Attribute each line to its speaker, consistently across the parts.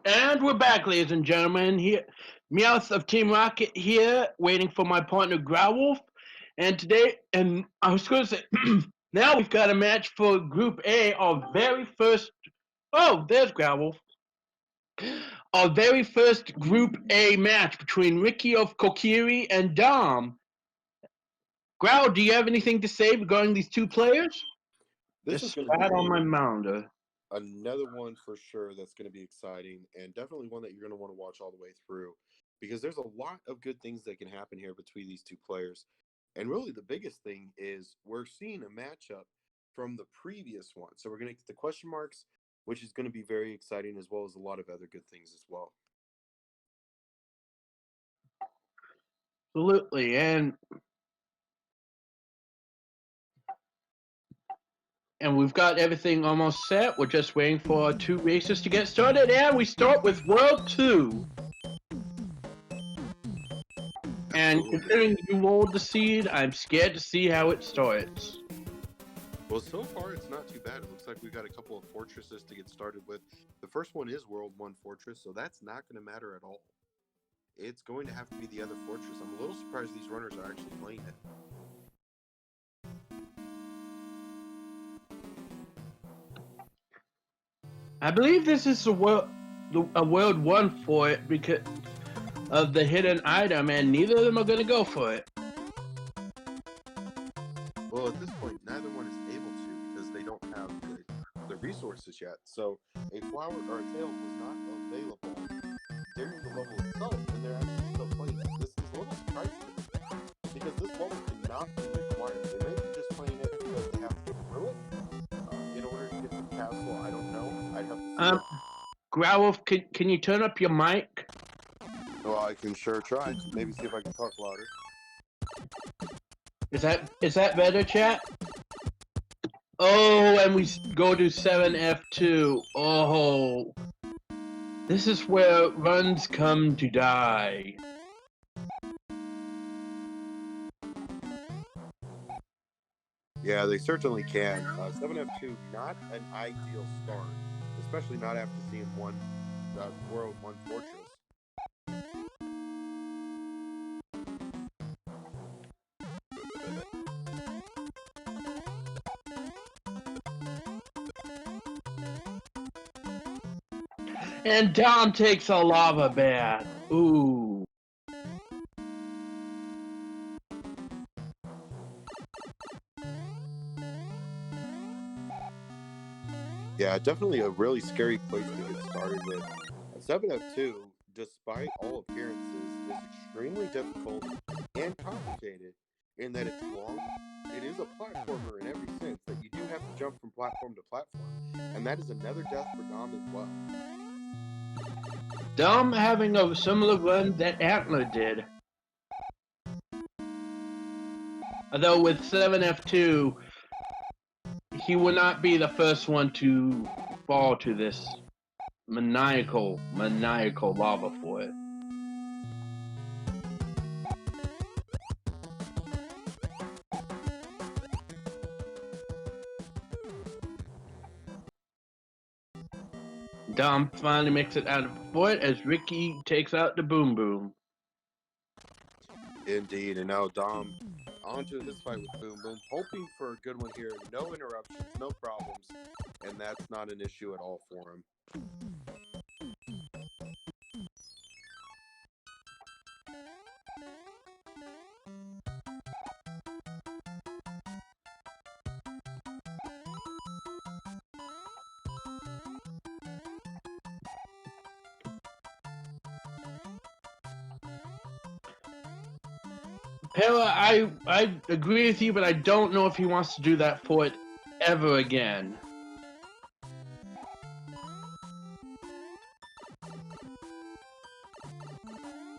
Speaker 1: And we're back, ladies and gentlemen. Here, Meowth of Team Rocket here, waiting for my partner Growlwolf. And today, and I was going to say, now we've got a match for Group A, our very first. Oh, there's Growlwolf. Our very first Group A match between Ricky of Kokiri and Dom. Growl, do you have anything to say regarding these two players?
Speaker 2: This
Speaker 1: Just
Speaker 2: is going to
Speaker 1: spat on my
Speaker 2: be
Speaker 1: mounder.
Speaker 2: another one for sure that's going to be exciting and definitely one that you're going to want to watch all the way through because there's a lot of good things that can happen here between these two players. And really the biggest thing is we're seeing a matchup from the previous one. So we're going to get the question marks, which is going to be very exciting, as well as a lot of other good things as well.
Speaker 1: Absolutely. And we've got everything almost set. We're just waiting for our two races to get started, and we start with World 2. And considering you rolled the seed, I'm scared to see how it starts.
Speaker 2: Well, so far it's not too bad. It looks like we've got a couple of fortresses to get started with. The first one is World 1 Fortress, so that's not going to matter at all. It's going to have to be the other fortress. I'm a little surprised these runners are actually playing it.
Speaker 1: I believe this is a world 1 for it because of the hidden item, and neither of them are going to go for it.
Speaker 2: Well, at this point, neither one is able to because they don't have the resources yet. So a flower or a tail was not available during the level itself, and they're actually still playing it. This is a little surprising because this level cannot be required. They may be just playing it because they have to get through it in order to get to the castle. I don't know. I'd have to see.
Speaker 1: Growlwolf, can you turn up your mic?
Speaker 2: Well, I can sure try. Maybe see if I can talk louder.
Speaker 1: Is that better, chat? Oh, and we go to 7F2. Oh, this is where runs come to die.
Speaker 2: Yeah, they certainly can. 7F2, not an ideal start, especially not after seeing World 1 Fortress.
Speaker 1: And Dom takes a lava bath. Ooh.
Speaker 2: Yeah, definitely a really scary place to get started with. 7F2, despite all appearances, is extremely difficult and complicated in that it's long. It is a platformer in every sense, that you do have to jump from platform to platform. And that is another death for Dom as well.
Speaker 1: Dom having a similar run that Antler did. Although with 7F2, he will not be the first one to fall to this maniacal lava for it. Dom finally makes it out of the fort as Ricky takes out the Boom Boom.
Speaker 2: Indeed, and now Dom onto this fight with Boom Boom, hoping for a good one here. No interruptions, no problems, and that's not an issue at all for him.
Speaker 1: Pella, I agree with you, but I don't know if he wants to do that for it ever again.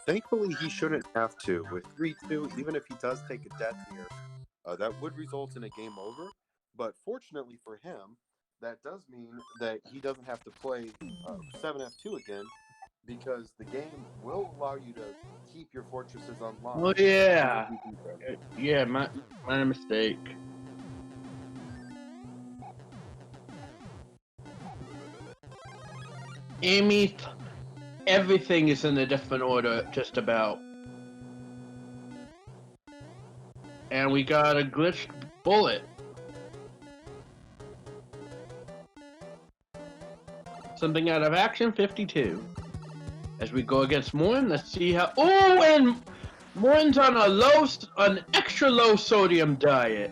Speaker 2: Thankfully, he shouldn't have to. With 3-2, even if he does take a death here, that would result in a game over. But fortunately for him, that does mean that he doesn't have to play 7F2 again, because the game will allow you to keep your fortresses online.
Speaker 1: Oh yeah, yeah, my mistake. Amy everything is in a different order, just about. And we got a glitched bullet. Something out of Action 52. As we go against Morn, let's see how. Oh, and Morn's on an extra low sodium diet.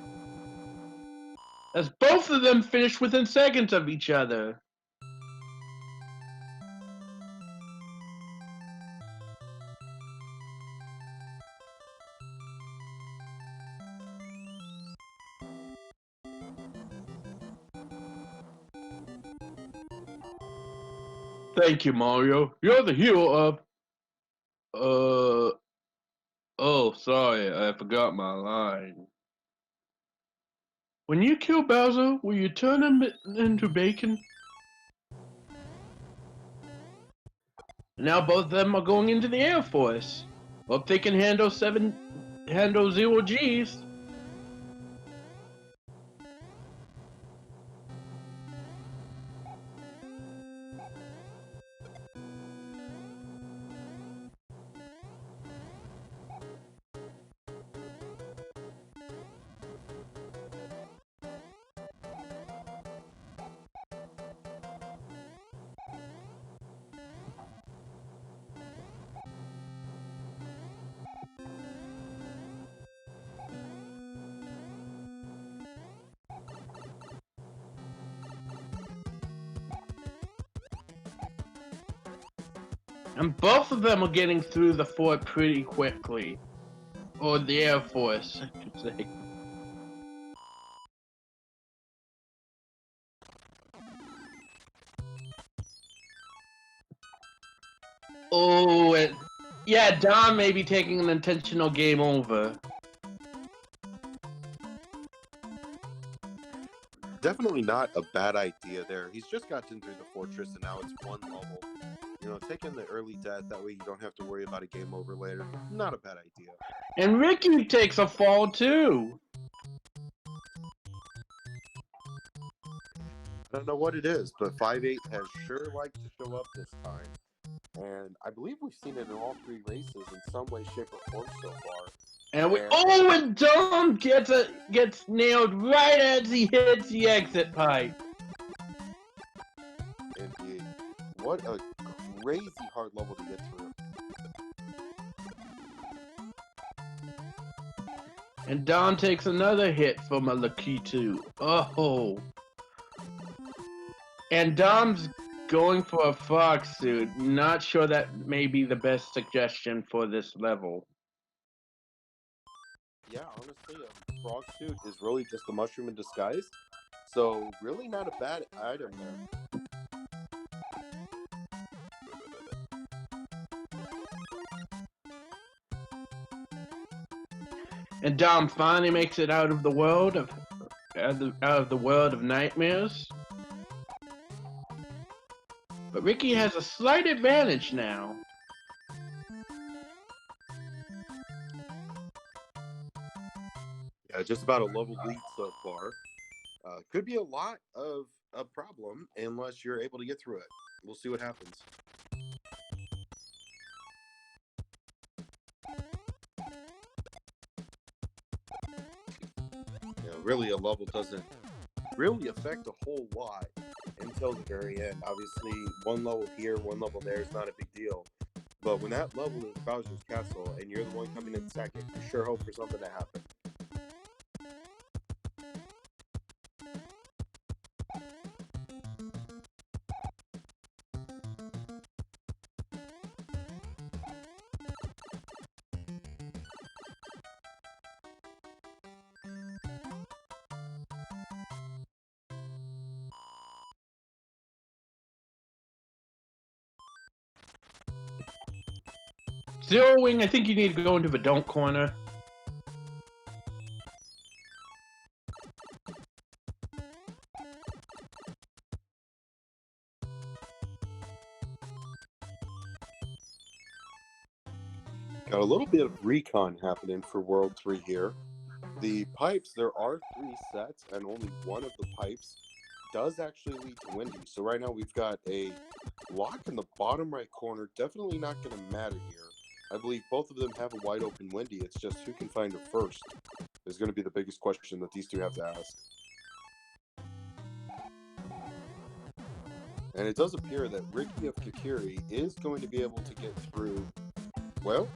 Speaker 1: As both of them finish within seconds of each other. Thank you, Mario. You're the hero of. Oh, sorry, I forgot my line. When you kill Bowser, will you turn him into bacon? Now both of them are going into the Air Force. Hope they can handle 0 Gs. And both of them are getting through the fort pretty quickly. Or the Air Force, I should say. Oh, yeah, Don may be taking an intentional game over.
Speaker 2: Definitely not a bad idea there. He's just gotten through the fortress and now it's one level. You know, taking the early death, that way you don't have to worry about a game over later. Not a bad idea.
Speaker 1: And Ricky takes a fall too.
Speaker 2: I don't know what it is, but 5-8 has sure liked to show up this time. And I believe we've seen it in all three races in some way, shape, or form so far.
Speaker 1: And Dom gets nailed right as he hits the exit pipe.
Speaker 2: Indeed. What a crazy hard level to get through.
Speaker 1: And Don takes another hit from a Lakitu. Oh. And Dom's going for a fox suit. Not sure that may be the best suggestion for this level.
Speaker 2: Yeah, honestly, a frog suit is really just a mushroom in disguise. So, really not a bad item there.
Speaker 1: And Dom finally makes it out of the world of nightmares. But Ricky has a slight advantage now.
Speaker 2: Yeah, just about a level lead so far. Could be a lot of a problem unless you're able to get through it. We'll see what happens. Really, a level doesn't really affect a whole lot until the very end. Obviously, one level here, one level there is not a big deal. But when that level is Bowser's Castle and you're the one coming in second, you sure hope for something to happen.
Speaker 1: Zero Wing, I think you need to go into the don't corner.
Speaker 2: Got a little bit of recon happening for World 3 here. The pipes, there are 3 sets, and only one of the pipes does actually lead to Windy. So right now we've got a Lock in the bottom right corner, definitely not going to matter here. I believe both of them have a wide open Wendy. It's just who can find her first is going to be the biggest question that these two have to ask. And it does appear that RickyofKokiri is going to be able to get through, well,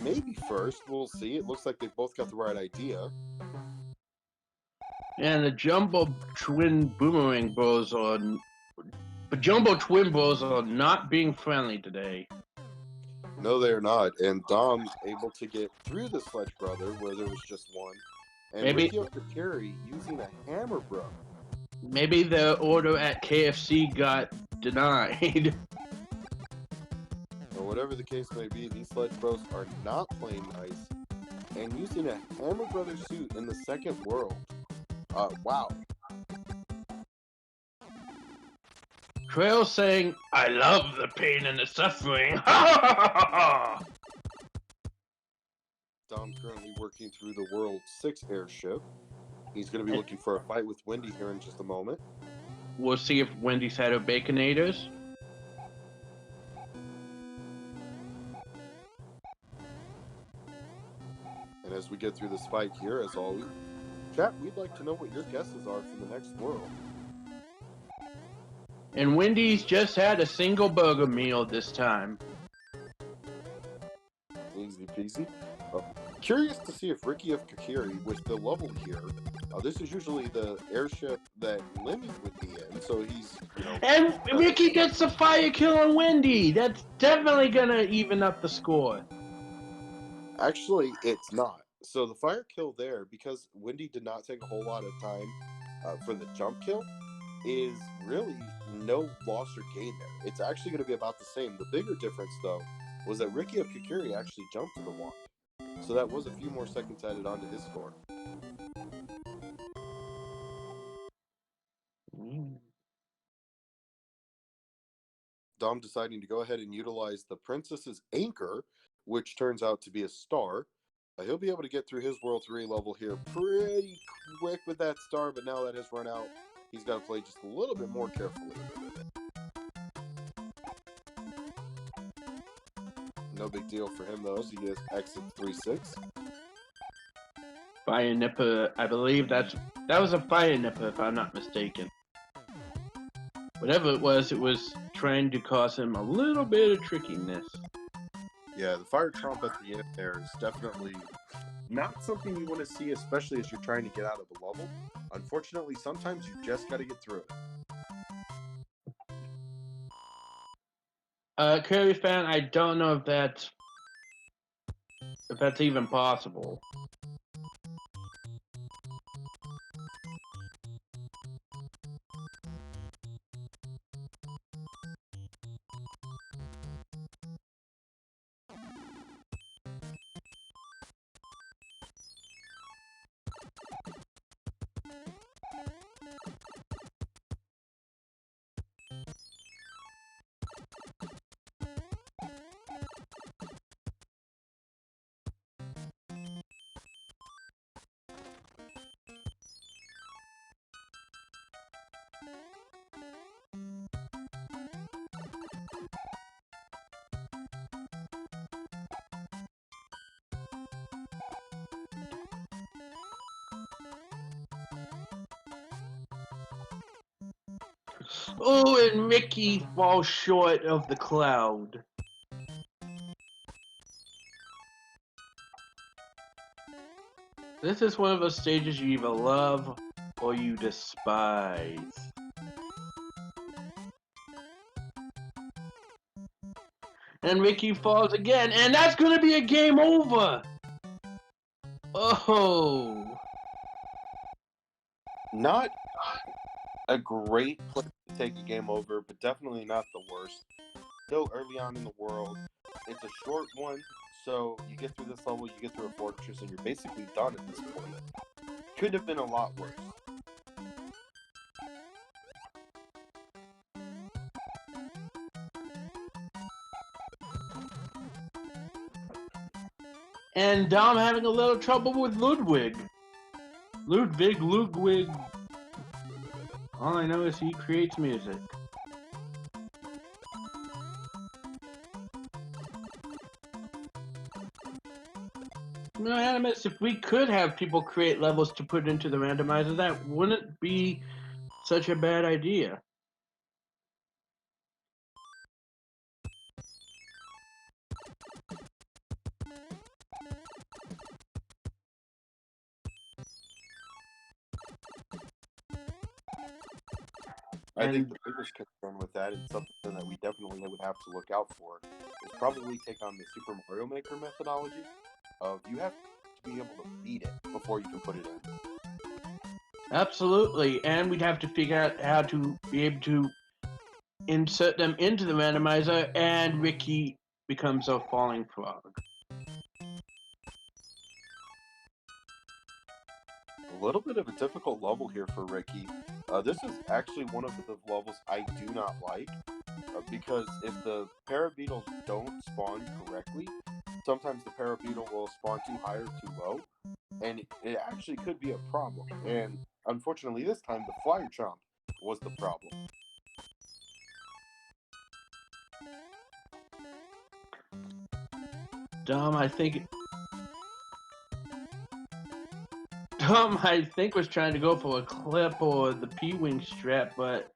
Speaker 2: maybe first. We'll see. It looks like they've both got the right idea.
Speaker 1: And the Jumbo Twin Boomerang Bros are... The Jumbo Twin Bros are not being friendly today.
Speaker 2: No, they're not. And Dom's able to get through the Sledge Brother where there was just one. And
Speaker 1: Maybe...
Speaker 2: RickyofKokiri using a Hammer Bro.
Speaker 1: Maybe the order at KFC got denied.
Speaker 2: Or whatever the case may be, these Sledge Bros are not playing nice. And using a Hammer Brother suit in the second world. Wow.
Speaker 1: Trail saying, I love the pain and the suffering.
Speaker 2: Dom currently working through the World 6 airship. He's going to be looking for a fight with Wendy here in just a moment.
Speaker 1: We'll see if Wendy's had her Baconators.
Speaker 2: And as we get through this fight here, as always, chat, we'd like to know what your guesses are for the next world.
Speaker 1: And Wendy's just had a single burger meal this time.
Speaker 2: Easy peasy. Curious to see if RickyofKokiri, with the level here, this is usually the airship that Lemmy would be in, so he's, you know...
Speaker 1: And Ricky gets a fire kill on Wendy! That's definitely gonna even up the score.
Speaker 2: Actually, it's not. So the fire kill there, because Wendy did not take a whole lot of time for the jump kill, is really no loss or gain there. It's actually going to be about the same. The bigger difference, though, was that RickyofKokiri actually jumped to the wand. So that was a few more seconds added onto his score. Dom deciding to go ahead and utilize the Princess's Anchor, which turns out to be a star. He'll be able to get through his World 3 level here pretty quick with that star, but now that has run out, he's got to play just a little bit more carefully. No big deal for him, though, as he gets exit 3-6.
Speaker 1: Fire Nipper, I believe that was a Fire Nipper, if I'm not mistaken. Whatever it was trying to cause him a little bit of trickiness.
Speaker 2: Yeah, the fire tromp at the end there is definitely not something you want to see, especially as you're trying to get out of the level. Unfortunately, sometimes you just got to get through it.
Speaker 1: Curry fan, I don't know if that's even possible. Oh, and Mickey falls short of the cloud. This is one of those stages you either love or you despise. And Ricky falls again, and that's gonna be a game over! Oh!
Speaker 2: Not a great place to take a game over, but definitely not the worst. Still early on in the world. It's a short one, so you get through this level, you get through a fortress, and you're basically done at this point. Could have been a lot worse.
Speaker 1: And Dom having a little trouble with Ludwig. Ludwig. All I know is he creates music. No, Animus, if we could have people create levels to put into the randomizer, that wouldn't be such a bad idea.
Speaker 2: I think the biggest concern with that, and something that we definitely would have to look out for, is probably take on the Super Mario Maker methodology of you have to be able to beat it before you can put it in.
Speaker 1: Absolutely, and we'd have to figure out how to be able to insert them into the randomizer, and Ricky becomes a falling frog.
Speaker 2: A little bit of a difficult level here for Ricky. This is actually one of the levels I do not like because if the parabeetles don't spawn correctly, sometimes the parabeetle will spawn too high or too low, and it actually could be a problem. And unfortunately, this time the flyer chomp was the problem.
Speaker 1: Dom, I think was trying to go for a clip or the P-wing strap, but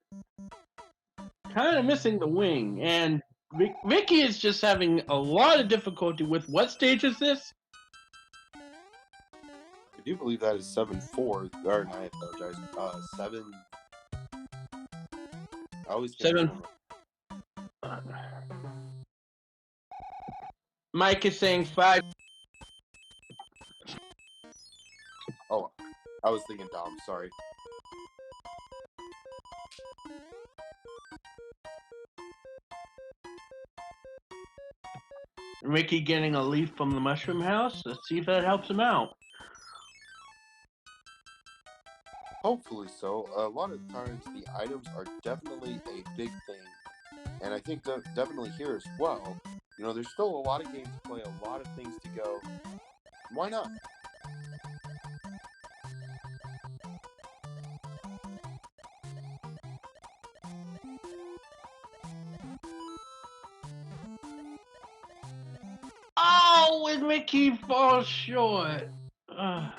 Speaker 1: kind of missing the wing. And Ricky is just having a lot of difficulty with what stage is this?
Speaker 2: I do believe that is 7-4, or I apologize, 7. I always get
Speaker 1: 7. Mike is saying 5.
Speaker 2: Oh, I was thinking Dom, sorry.
Speaker 1: Ricky getting a leaf from the mushroom house. Let's see if that helps him out.
Speaker 2: Hopefully so. A lot of times the items are definitely a big thing. And I think that definitely here as well, you know, there's still a lot of games to play, a lot of things to go. Why not?
Speaker 1: Oh, and Ricky falls short.
Speaker 2: I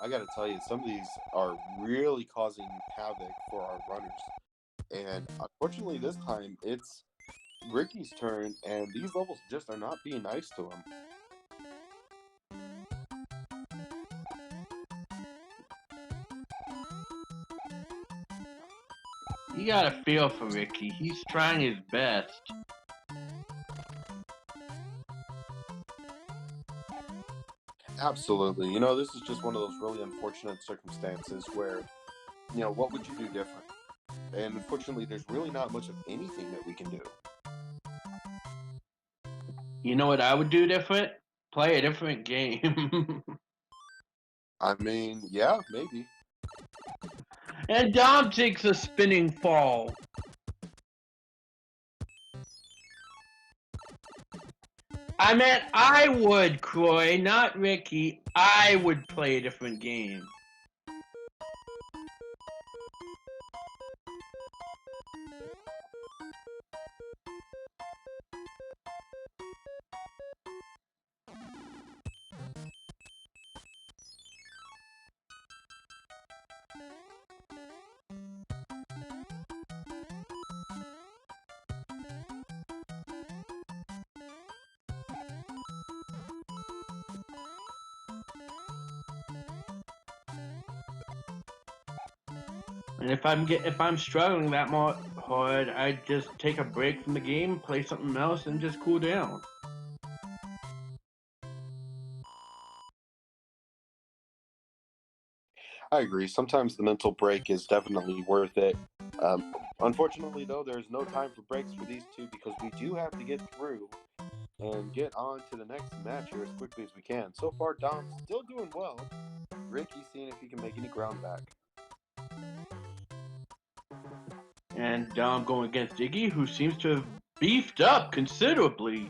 Speaker 2: gotta tell you, some of these are really causing havoc for our runners. And unfortunately this time, it's Ricky's turn, and these levels just are not being nice to him.
Speaker 1: You gotta feel for Ricky. He's trying his best.
Speaker 2: Absolutely. You know, this is just one of those really unfortunate circumstances where, you know, what would you do different? And unfortunately, there's really not much of anything that we can do.
Speaker 1: You know what I would do different? Play a different game.
Speaker 2: I mean, yeah, maybe.
Speaker 1: And Dom takes a spinning fall. I meant I would, Croy, not Ricky. I would play a different game. And if I'm struggling that more hard, I just take a break from the game, play something else, and just cool down.
Speaker 2: I agree. Sometimes the mental break is definitely worth it. Unfortunately, though, there's no time for breaks for these two because we do have to get through and get on to the next match here as quickly as we can. So far, Dom's still doing well. Ricky's seeing if he can make any ground back.
Speaker 1: And Dom going against Iggy, who seems to have beefed up considerably.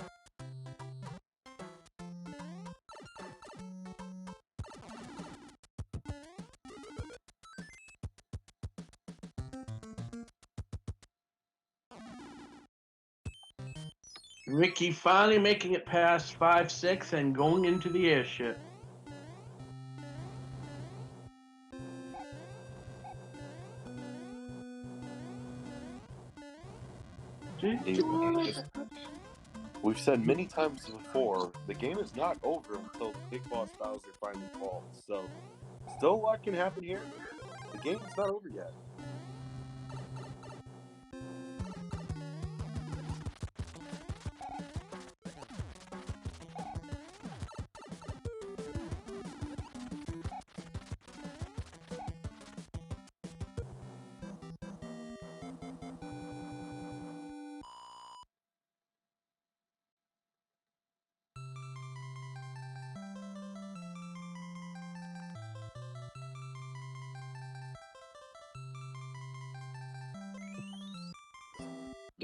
Speaker 1: Ricky finally making it past 5-6 and going into the airship.
Speaker 2: We've said many times before, the game is not over until Big Boss Bowser finally falls. So, still a lot can happen here. The game is not over yet.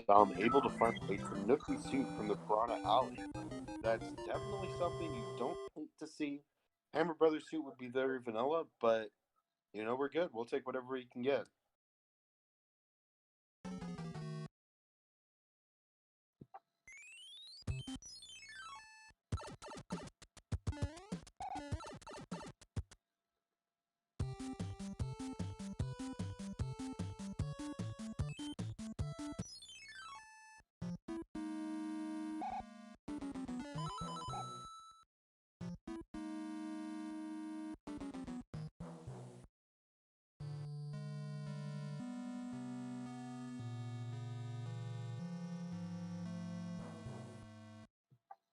Speaker 2: I'm able to find a Tanuki suit from the Piranha Alley. That's definitely something you don't hate to see. Hammer Brothers suit would be very vanilla, but you know, we're good. We'll take whatever we can get.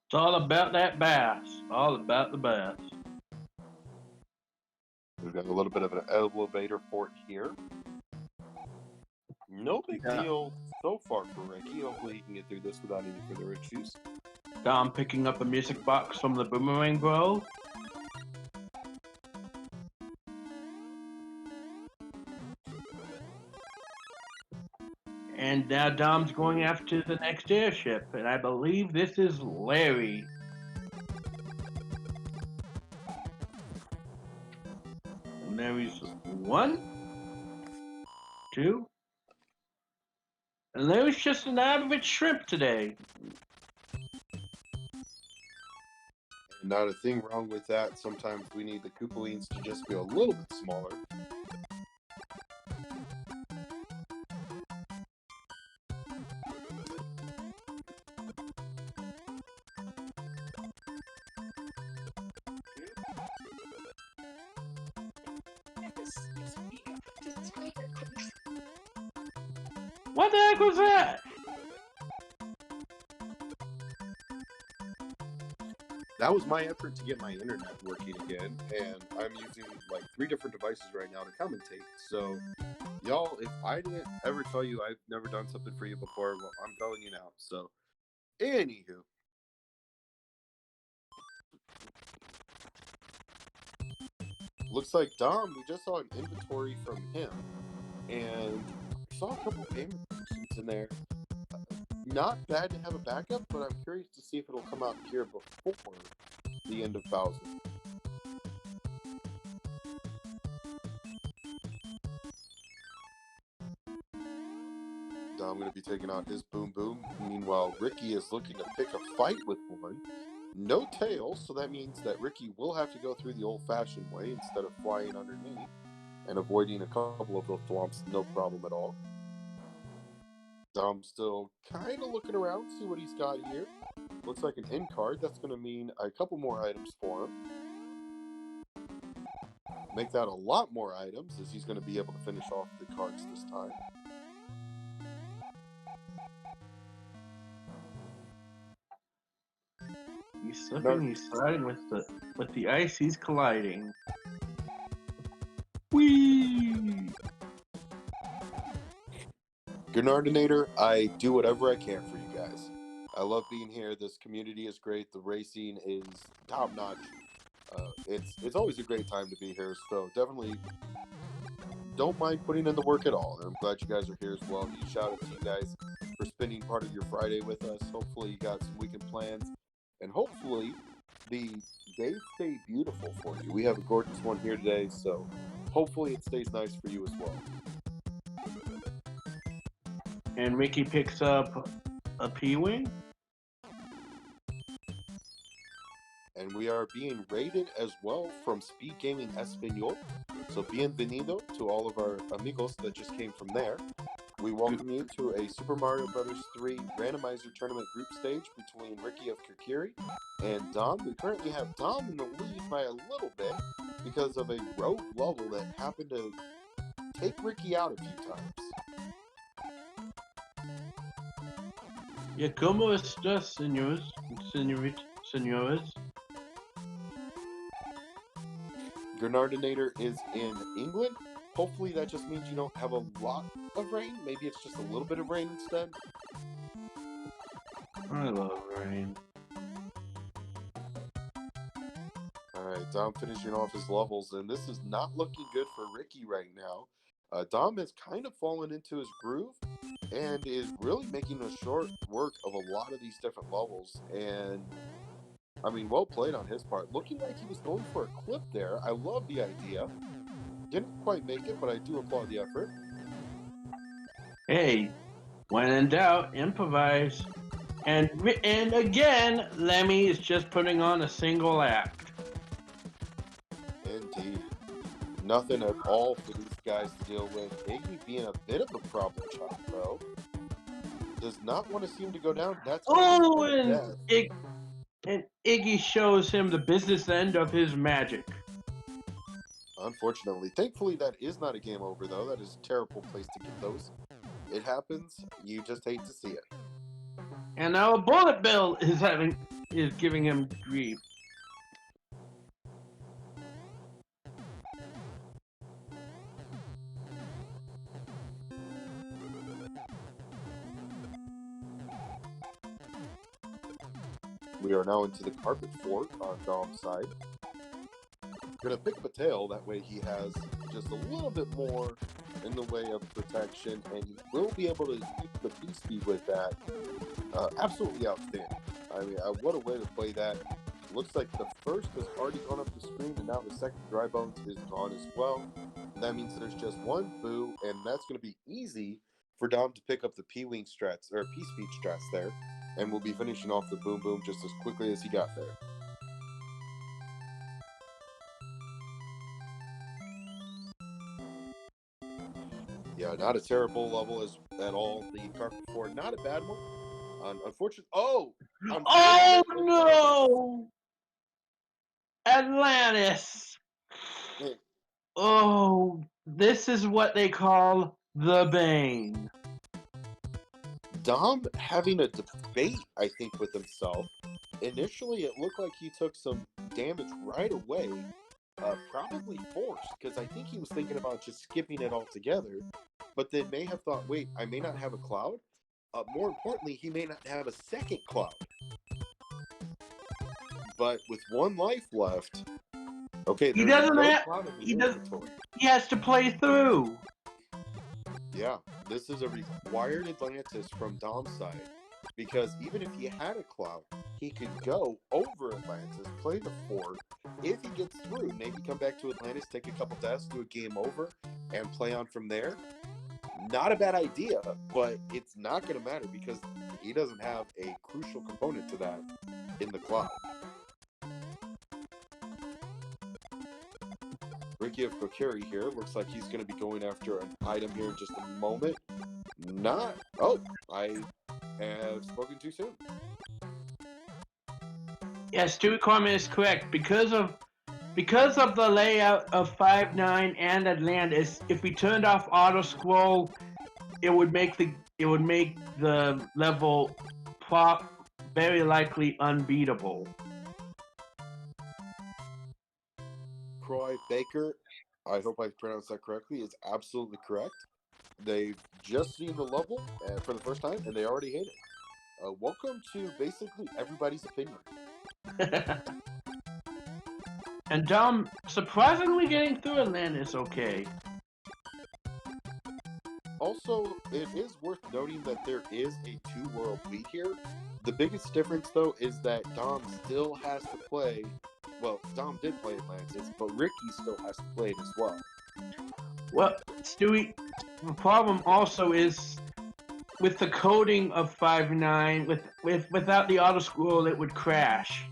Speaker 1: It's all about that bass. All about the bass.
Speaker 2: We've got a little bit of an elevator fort here. No big deal so far for Ricky. Hopefully he can get through this without any further issues.
Speaker 1: Dom picking up a music box from the Boomerang Bro. And now Dom's going after the next airship, and I believe this is Larry. And Larry's 1, 2, and Larry's just an average shrimp today.
Speaker 2: Not a thing wrong with that. Sometimes we need the Koopalines to just be a little bit smaller.
Speaker 1: What the heck was that?
Speaker 2: That was my effort to get my internet working again, and I'm using like 3 different devices right now to commentate. So, y'all, if I didn't ever tell you I've never done something for you before, well, I'm telling you now. So, anywho. Looks like Dom, we just saw an inventory from him, and saw a couple payment options in there. Not bad to have a backup, but I'm curious to see if it'll come out here before the end of Bowser. Dom going to be taking out his Boom Boom. Meanwhile, Ricky is looking to pick a fight with one. No tail, so that means that Ricky will have to go through the old-fashioned way instead of flying underneath and avoiding a couple of those thwomps, no problem at all. Dom's still kind of looking around, see what he's got here. Looks like an end card. That's going to mean a couple more items for him. Make that a lot more items, as he's going to be able to finish off the cards this time.
Speaker 1: He's slipping, he's sliding with the ice, he's colliding. Whee!
Speaker 2: Grenardinator, I do whatever I can for you guys. I love being here. This community is great. The racing is top notch. It's always a great time to be here. So definitely don't mind putting in the work at all. And I'm glad you guys are here as well. Huge shout out to you guys for spending part of your Friday with us. Hopefully you got some weekend plans, and hopefully the days stay beautiful for you. We have a gorgeous one here today, so hopefully it stays nice for you as well.
Speaker 1: And Ricky picks up a P-Wing.
Speaker 2: and we are being rated as well from SpeedGaming Espanol. So bienvenido to all of our amigos that just came from there. We welcome you to a Super Mario Bros. 3 Randomizer Tournament group stage between RickyofKokiri and Dom. We currently have Dom in the lead by a little bit because of a rogue level that happened to take Ricky out a few times.
Speaker 1: ¿Y cómo estás, señores? Señores?
Speaker 2: Grenardinator is in England. Hopefully that just means you don't have a lot of rain. Maybe it's just a little bit of rain instead.
Speaker 1: I love rain.
Speaker 2: Alright, Dom finishing off his levels, and this is not looking good for Ricky right now. Dom has kind of fallen into his groove and is really making a short work of a lot of these different levels. And I mean, well played on his part. Looking like he was going for a clip there. I love the idea. Didn't quite make it, but I do applaud the effort.
Speaker 1: Hey, when in doubt, improvise. And again, Lemmy is just putting on a single act.
Speaker 2: Indeed. Nothing at all for these guys to deal with. Iggy being a bit of a problem child, though. Does not want to seem to go down. That's
Speaker 1: and Iggy shows him the business end of his magic.
Speaker 2: Unfortunately. Thankfully, that is not a game over, though. That is a terrible place to get those. It happens. You just hate to see it.
Speaker 1: And now a bullet bill is giving him grief.
Speaker 2: We are now into the carpet fort on Dom's side. Gonna pick up a tail, that way he has just a little bit more in the way of protection, and he will be able to keep the P-speed with that. Absolutely outstanding. I mean, what a way to play that. Looks like the first has already gone up the screen, and now the second dry bones is gone as well. And that means there's just one boo, and that's going to be easy for Dom to pick up the P-wing strats, or P-speed strats there. And we'll be finishing off the boom boom just as quickly as he got there. Yeah, not a terrible level at all. The carpet four, not a bad one. Unfortunately, oh
Speaker 1: no! Atlantis! Oh, this is what they call the Bane.
Speaker 2: Dom having a debate, I think, with himself. Initially, it looked like he took some damage right away, probably forced, because I think he was thinking about just skipping it altogether, but then may have thought, wait, I may not have a cloud. More importantly, he may not have a second cloud. But with one life left, okay,
Speaker 1: he doesn't have. He has to play through.
Speaker 2: Yeah, this is a required Atlantis from Dom's side, because even if he had a cloud, he could go over Atlantis, play the fort. If he gets through, maybe come back to Atlantis, take a couple deaths, do a game over, and play on from there. Not a bad idea, but it's not going to matter because he doesn't have a crucial component to that in the cloud. RickyofKokiri here. Looks like he's going to be going after an item here in just a moment. Not. Oh, I have spoken too soon.
Speaker 1: Yes, Stu Corman is correct. Because of the layout of 5.9 and Atlantis, if we turned off auto scroll, it would make the level very likely unbeatable.
Speaker 2: Croy Baker, I hope I pronounced that correctly, is absolutely correct. They've just seen the level for the first time, and they already hate it. Welcome to basically everybody's opinion.
Speaker 1: And Dom surprisingly getting through Atlantis okay.
Speaker 2: Also, it is worth noting that there is a 2-world lead here. The biggest difference, though, is that Dom still has to play. Well, Dom did play Atlantis, but Ricky still has to play it as well.
Speaker 1: Well, Stewie, the problem also is with the coding of 5.9, without the auto scroll, it would crash.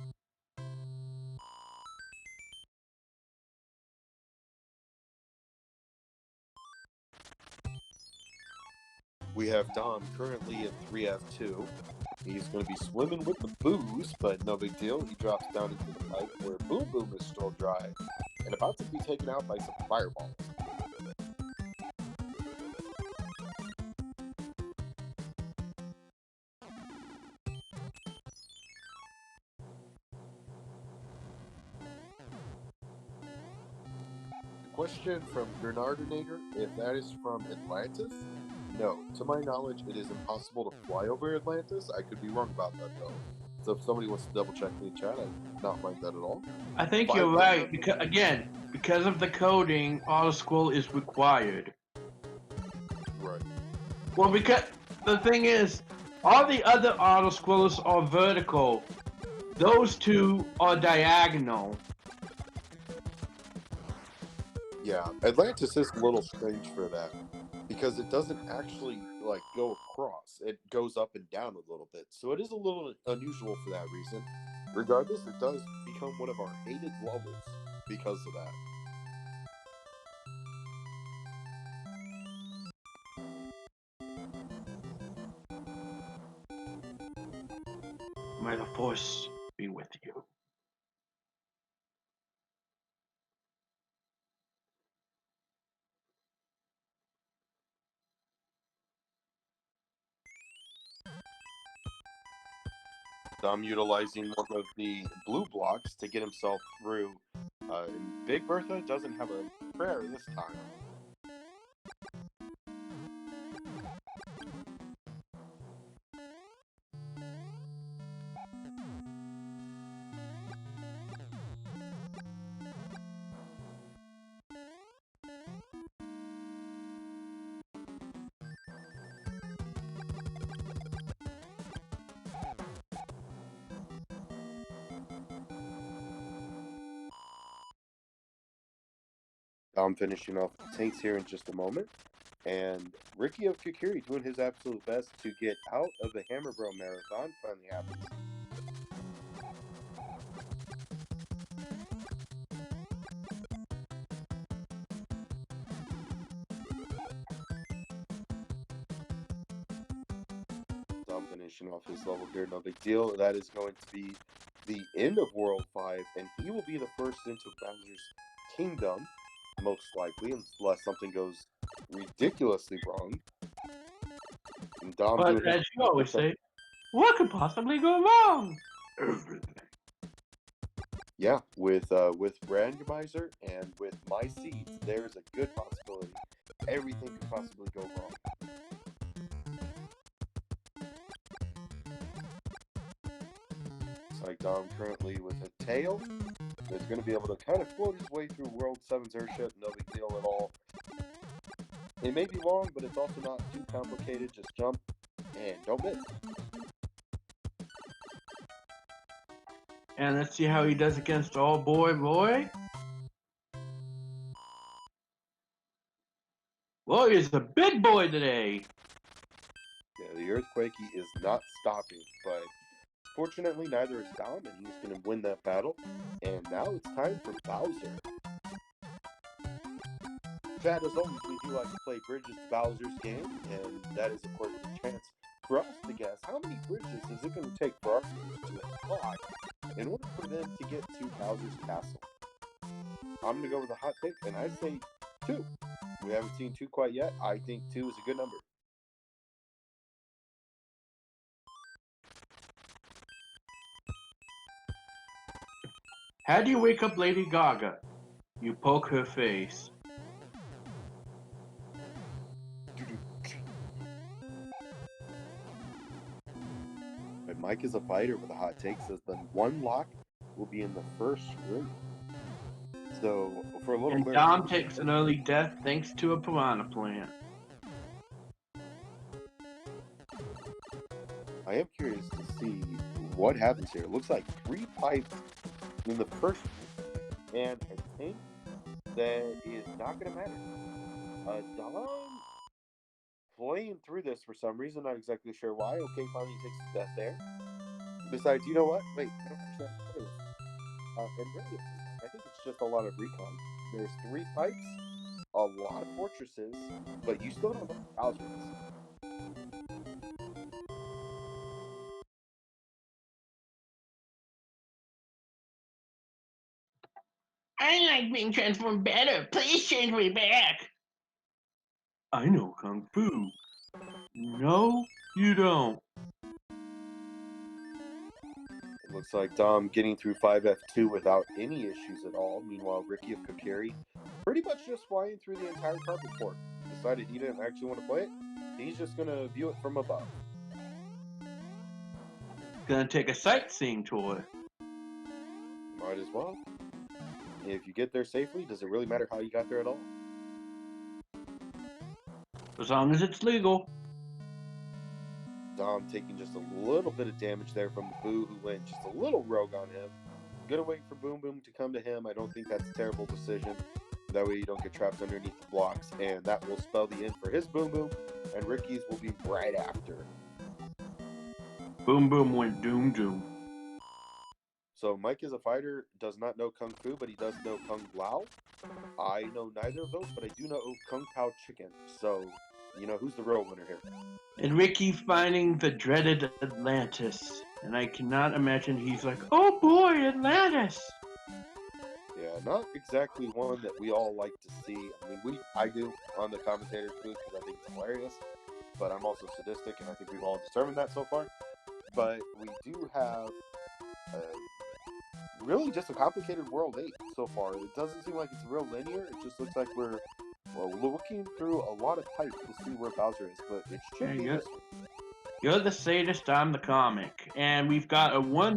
Speaker 2: We have Dom currently in 3F2. He's going to be swimming with the booze, but no big deal. He drops down into the pipe where Boom Boom is still dry and about to be taken out by some fireballs. Question from Grenardinator, if that is from Atlantis? No. To my knowledge, it is impossible to fly over Atlantis. I could be wrong about that, though. So if somebody wants to double check me in chat, I would not mind that at all.
Speaker 1: I think you're right, because of the coding, auto scroll is required.
Speaker 2: Right.
Speaker 1: Well, because the thing is, all the other auto scrollers are vertical. Those two are diagonal.
Speaker 2: Yeah, Atlantis is a little strange for that because it doesn't actually like go across. It goes up and down a little bit. So it is a little unusual for that reason. Regardless, it does become one of our hated levels because of that.
Speaker 1: May the force be with you.
Speaker 2: Dom utilizing one of the blue blocks to get himself through. Big Bertha doesn't have a prayer this time. I'm finishing off the tanks here in just a moment. And RickyofKokiri doing his absolute best to get out of the Hammer Bro Marathon finally happens. So I'm finishing off his level here, no big deal. That is going to be the end of World 5, and he will be the first into Bowser's Kingdom, most likely, unless something goes ridiculously wrong. And Dom
Speaker 1: But as you always say, what could possibly go wrong? Everything.
Speaker 2: Yeah, with Randomizer and with my seeds, there's a good possibility everything could possibly go wrong. It's like Dom currently with a tail is going to be able to kind of float his way through World 7's airship, no big deal at all. It may be long, but it's also not too complicated. Just jump and don't miss.
Speaker 1: And let's see how he does against All Boy Roy. Well, he's a big boy today.
Speaker 2: Yeah, the Earthquakey is not stopping, but fortunately neither is Dom, and he's going to win that battle. And now it's time for Bowser. Chat, as always, we do like to play Bridges to Bowser's game, and that is, of course, the chance for us to guess how many bridges is it going to take for our players to apply in order for them to get to Bowser's castle. I'm going to go with a hot pick, and I say 2. We haven't seen 2 quite yet. I think 2 is a good number.
Speaker 1: How do you wake up Lady Gaga? You poke her face.
Speaker 2: But Mike is a fighter with a hot take, says the 1 lock will be in the first room. So, for a little
Speaker 1: And Dom takes an early death thanks to a piranha plant.
Speaker 2: I am curious to see what happens here. It looks like 3 pipes in the first room, and I think that is not going to matter. Dom playing through this for some reason, not exactly sure why. Okay, finally takes the death there. Besides, you know what? Wait, I don't understand what it is. And really, I think it's just a lot of recon. There's 3 pipes, a lot of fortresses, but you still don't know what Bowser is.
Speaker 1: I like being transformed better. Please change me back. I know Kung Fu. No, you don't.
Speaker 2: It looks like Dom getting through 5F2 without any issues at all. Meanwhile, Ricky of Kokiri pretty much just flying through the entire carpet court. Decided he didn't actually want to play it. He's just going to view it from above.
Speaker 1: Gonna take a sightseeing tour.
Speaker 2: Might as well. If you get there safely, does it really matter how you got there at all?
Speaker 1: As long as it's legal.
Speaker 2: Dom taking just a little bit of damage there from the Boo, who went just a little rogue on him. Gonna wait for Boom Boom to come to him. I don't think that's a terrible decision. That way you don't get trapped underneath the blocks, and that will spell the end for his Boom Boom, and Ricky's will be right after.
Speaker 1: Boom Boom went doom doom.
Speaker 2: So Mike is a fighter, does not know Kung Fu, but he does know Kung Lao. I know neither of those, but I do know Kung Pao Chicken. So, you know, who's the real winner here?
Speaker 1: And Ricky finding the dreaded Atlantis. And I cannot imagine he's like, oh boy, Atlantis!
Speaker 2: Yeah, not exactly one that we all like to see. I mean, I do on the commentator's booth because I think it's hilarious. But I'm also sadistic, and I think we've all determined that so far. But we do have really just a complicated World 8 so far. It doesn't seem like it's real linear. It just looks like we're looking through a lot of pipe to see where Bowser is, but it should be this one.
Speaker 1: You're the sadist, I'm the comic. And we've got one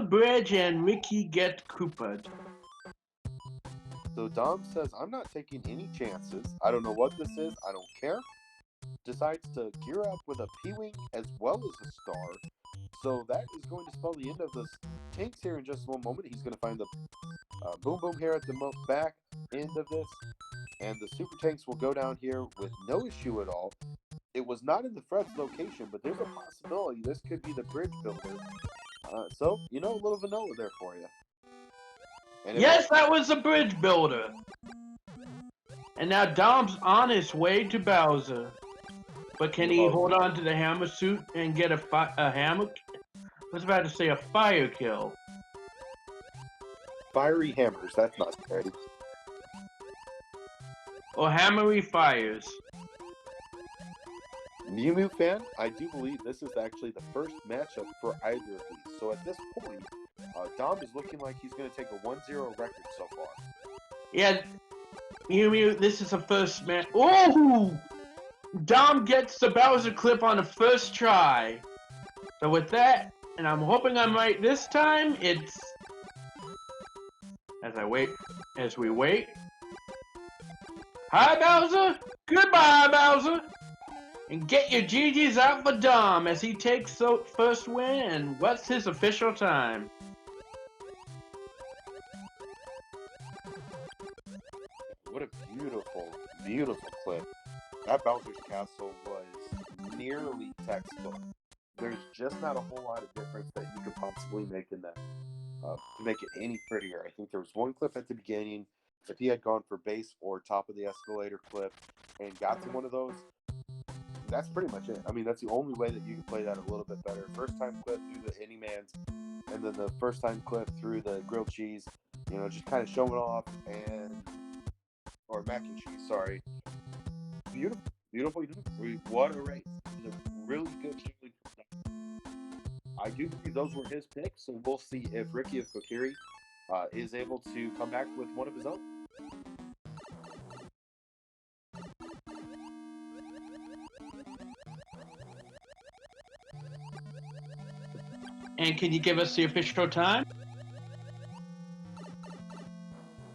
Speaker 1: bridge and Ricky get Koopaed.
Speaker 2: So Dom says, I'm not taking any chances. I don't know what this is. I don't care. Decides to gear up with a P-Wing as well as a star. So that is going to spell the end of the tanks here in just one moment. He's going to find the Boom Boom here at the back end of this. And the Super Tanks will go down here with no issue at all. It was not in the Fred's location, but there's a possibility this could be the bridge builder. So, you know, a little vanilla there for you. And
Speaker 1: yes, that was the bridge builder. And now Dom's on his way to Bowser. But can he hold on to the hammer suit and get a hammer? I was about to say a fire kill.
Speaker 2: Fiery hammers, that's not scary.
Speaker 1: Or hammery fires.
Speaker 2: Mew Mew fan, I do believe this is actually the first matchup for either of these. So at this point, Dom is looking like he's going to take a 1-0 record so far.
Speaker 1: Yeah, Mew Mew, this is the first match. Oh! Dom gets the Bowser clip on the first try. So with that, and I'm hoping I'm right this time, it's... As we wait. Hi, Bowser! Goodbye, Bowser! And get your GGs out for Dom as he takes the first win. And what's his official time?
Speaker 2: What a beautiful, beautiful clip. That Bowser's Castle was nearly textbook. There's just not a whole lot of difference that you could possibly make in that to make it any prettier. I think there was one clip at the beginning. If he had gone for base or top of the escalator clip and got to one of those, that's pretty much it. I mean, that's the only way that you can play that a little bit better. First time clip through the Any-Mans, and then the first time clip through the grilled cheese, you know, just kind of showing off, or mac and cheese, sorry. Beautiful, beautiful. What a race. It was a really good showing. I do believe those were his picks, so we'll see if Ricky of Kokiri is able to come back with one of his own.
Speaker 1: And can you give us the official time?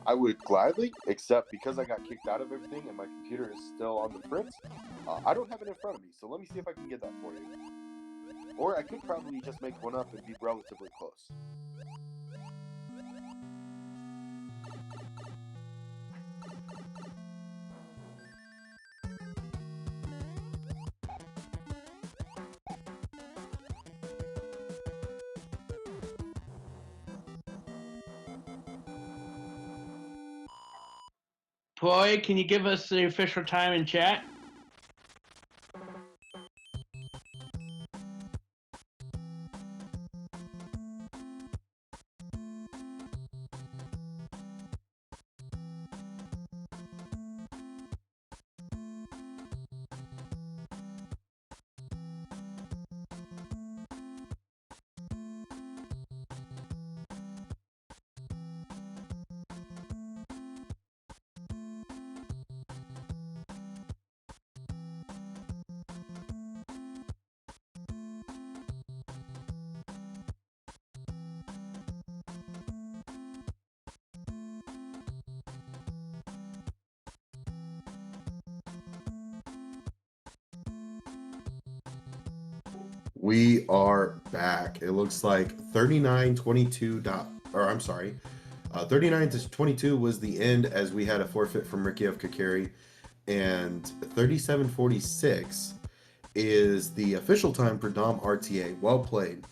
Speaker 2: I would gladly, except because I got kicked out of everything and my computer is still on the fritz, I don't have it in front of me, so let me see if I can get that for you. Or I could probably just make one up and be relatively close.
Speaker 1: Troy, can you give us the official time in chat?
Speaker 2: We are back. It looks like 39-22 I'm sorry. 39-22 was the end as we had a forfeit from RickyofKokiri, and 37-46 is the official time for Dom RTA. Well played.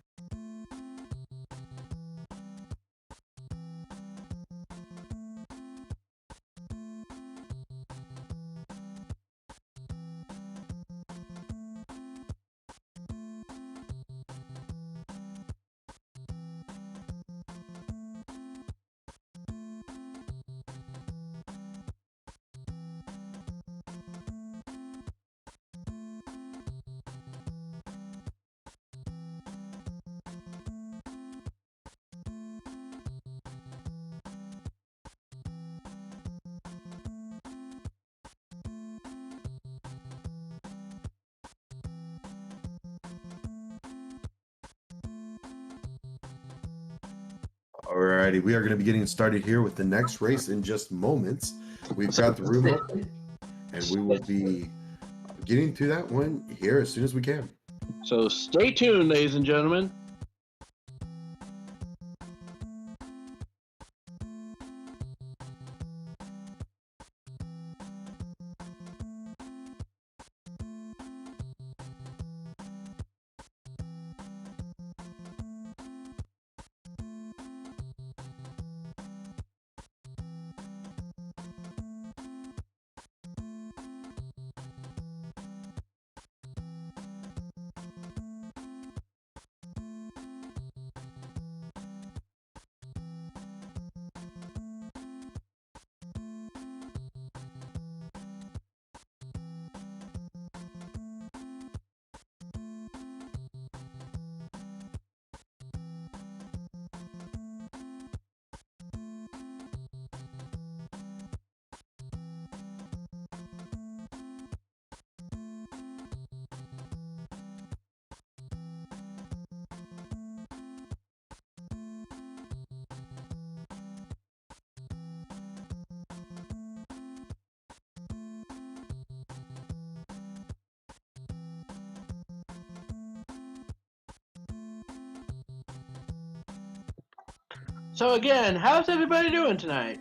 Speaker 2: Alrighty, we are going to be getting started here with the next race in just moments. We've got the room open, and we will be getting to that one here as soon as we can.
Speaker 1: So stay tuned, ladies and gentlemen. So again, how's everybody doing tonight?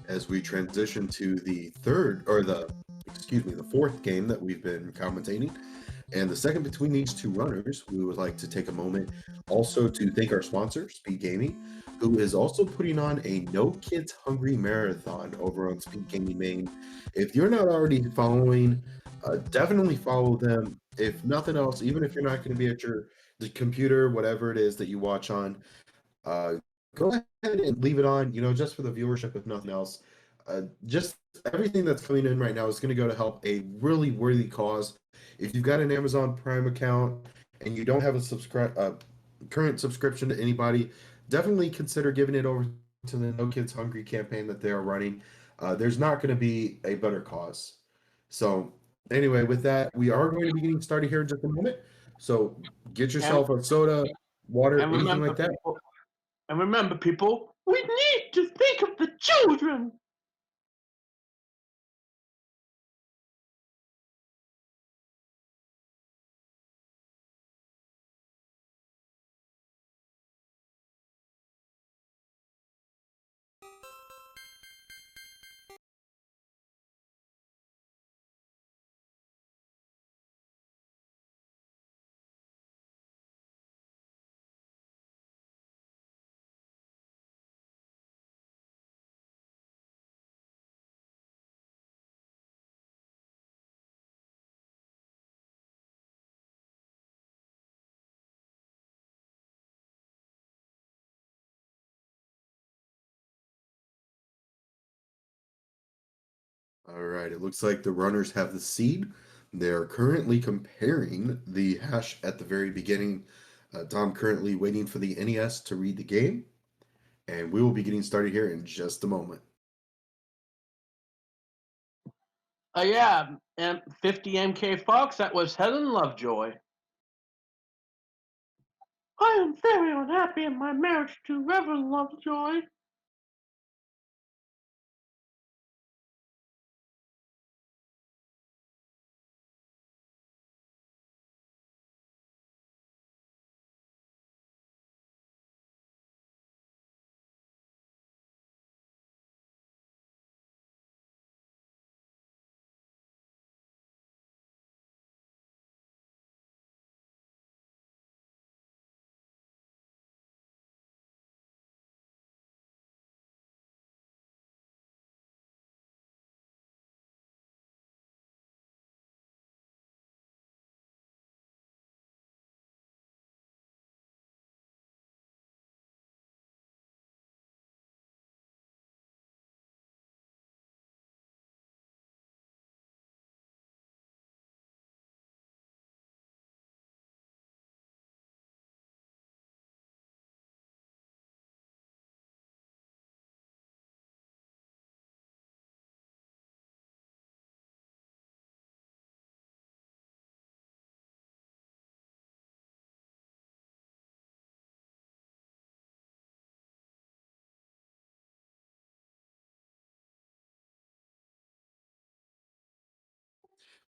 Speaker 2: As we transition to the fourth game that we've been commentating. And the second between these two runners, we would like to take a moment also to thank our sponsor, SpeedGaming, who is also putting on a No Kids Hungry marathon over on SpeedGaming Main. If you're not already following, definitely follow them. If nothing else, even if you're not going to be at the computer, whatever it is that you watch on, uh, go ahead and leave it on, just for the viewership, if nothing else. Just everything that's coming in right now is going to go to help a really worthy cause. If you've got an Amazon Prime account and you don't have a current subscription to anybody, definitely consider giving it over to the No Kids Hungry campaign that they are running. There's not going to be a better cause. So anyway, with that, we are going to be getting started here in just a moment. So get
Speaker 1: And,
Speaker 2: yourself a soda, water,
Speaker 1: and
Speaker 2: anything
Speaker 1: remember,
Speaker 2: like that.
Speaker 1: people. And remember, people, we need to think of the children.
Speaker 2: All right, it looks like the runners have the seed. They're currently comparing the hash at the very beginning. Dom currently waiting for the NES to read the game, and we will be getting started here in just a moment.
Speaker 1: Yeah, and 50 MK Fox, that was Helen Lovejoy. I am very unhappy in my marriage to Reverend Lovejoy.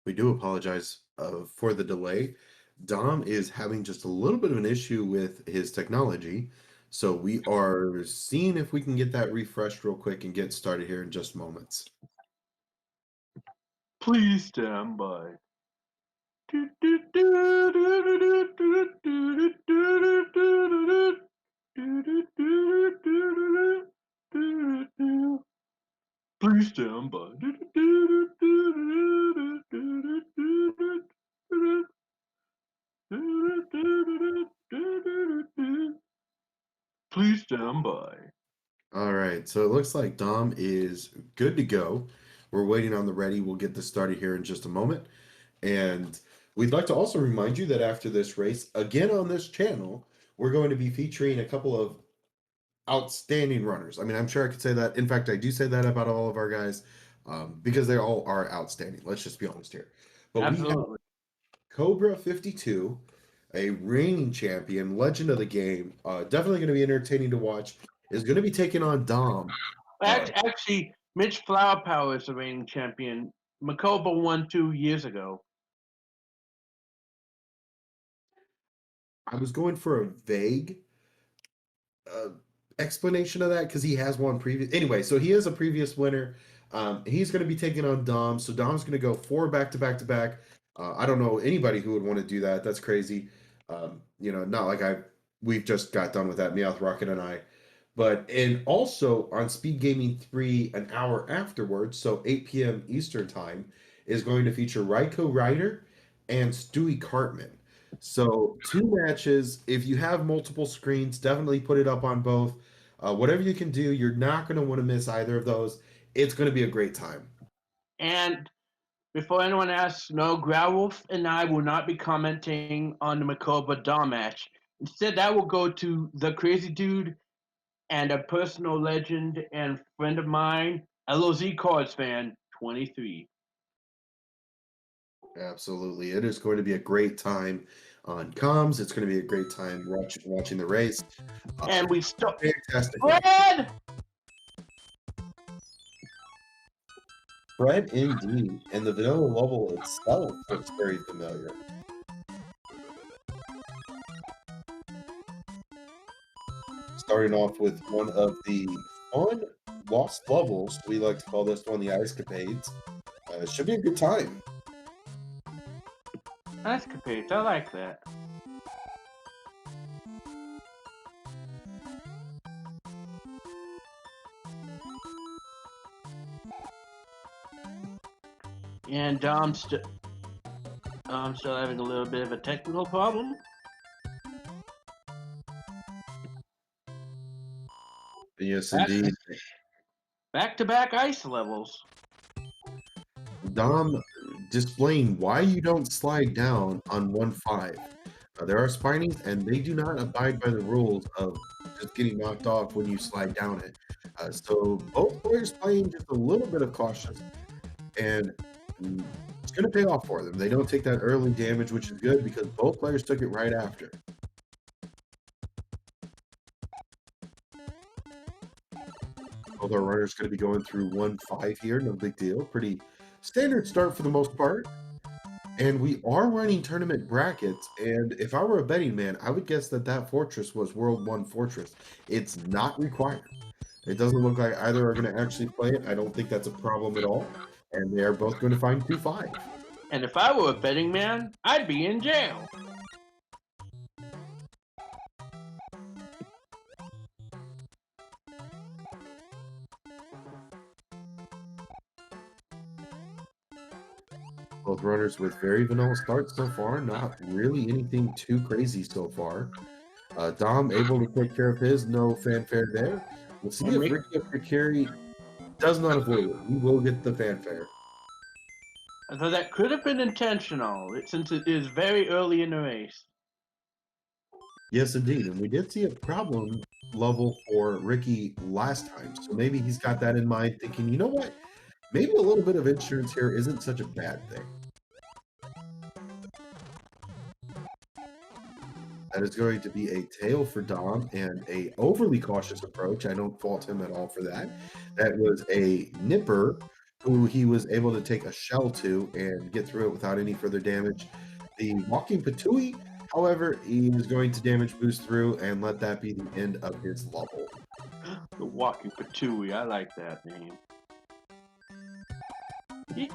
Speaker 2: We do apologize for the delay. Dom is having just a little bit of an issue with his technology, so we are seeing if we can get that refreshed real quick and get started here in just moments.
Speaker 1: Please stand by. Please stand by. Please stand by.
Speaker 2: All right, so it looks like Dom is good to go. We're waiting on the ready. We'll get this started here in just a moment. And we'd like to also remind you that after this race, again on this channel, we're going to be featuring a couple of outstanding runners. I mean, I'm sure I could say that. In fact, I do say that about all of our guys because they all are outstanding. Let's just be honest here. But we have
Speaker 1: Absolutely.
Speaker 2: Cobra 52, a reigning champion, legend of the game. Definitely going to be entertaining to watch. Is going to be taking on Dom.
Speaker 1: Actually, Mitch Flower Power is the reigning champion. Makoba won 2 years ago.
Speaker 2: I was going for a vague uh, explanation of that because he has one previous. Anyway, so he is a previous winner. He's going to be taking on Dom. So Dom's going to go 4 back to back to back. I don't know anybody who would want to do that. That's crazy. Not like we've just got done with that, Meowth Rocket and I. But and also on Speed Gaming 3 an hour afterwards, so 8 p.m. Eastern time, is going to feature Ryko Ryder and Stewie Cartman. So 2 matches. If you have multiple screens, definitely put it up on both. Whatever you can do, you're not going to want to miss either of those. It's going to be a great time.
Speaker 1: And before anyone asks, no, Growlwolf and I will not be commenting on the Makoba Dom match. Instead, that will go to the crazy dude and a personal legend and friend of mine, LOZ Cards fan 23.
Speaker 2: Absolutely. It is going to be a great time on comms. It's going to be a great time watching the race.
Speaker 1: And we start.
Speaker 2: Fantastic.
Speaker 1: Fred!
Speaker 2: Fred indeed. And the vanilla level itself looks very familiar. Starting off with one of the fun lost levels. We like to call this one the Ice Capades. It should be a good time.
Speaker 1: Escapades, I like that. And I'm still having a little bit of a technical problem.
Speaker 2: Yes, indeed.
Speaker 1: Back to back ice levels.
Speaker 2: Dom displaying why you don't slide down on 1-5. There are spinies, and they do not abide by the rules of just getting knocked off when you slide down it. So both players playing just a little bit of cautious, and it's going to pay off for them. They don't take that early damage, which is good because both players took it right after. Both our runners going to be going through 1-5 here. No big deal. Pretty standard start for the most part. And we are running tournament brackets. And if I were a betting man, I would guess that that fortress was World 1 Fortress. It's not required. It doesn't look like either are going to actually play it. I don't think that's a problem at all. And they are both going to find 2-5.
Speaker 1: And if I were a betting man, I'd be in jail.
Speaker 2: Both runners with very vanilla starts so far. Not really anything too crazy so far. Dom able to take care of his. No fanfare there. We'll see if RickyofKokiri does not avoid it. He will get the fanfare.
Speaker 1: So that could have been intentional, since it is very early in the race.
Speaker 2: Yes, indeed. And we did see a problem level for Ricky last time. So maybe he's got that in mind, thinking, you know what? Maybe a little bit of insurance here isn't such a bad thing. That is going to be a tail for Dom and a overly cautious approach. I don't fault him at all for that. That was a nipper who he was able to take a shell to and get through it without any further damage. The walking Patui, however, he is going to damage boost through and let that be the end of his level.
Speaker 1: The walking Patui, I like that name.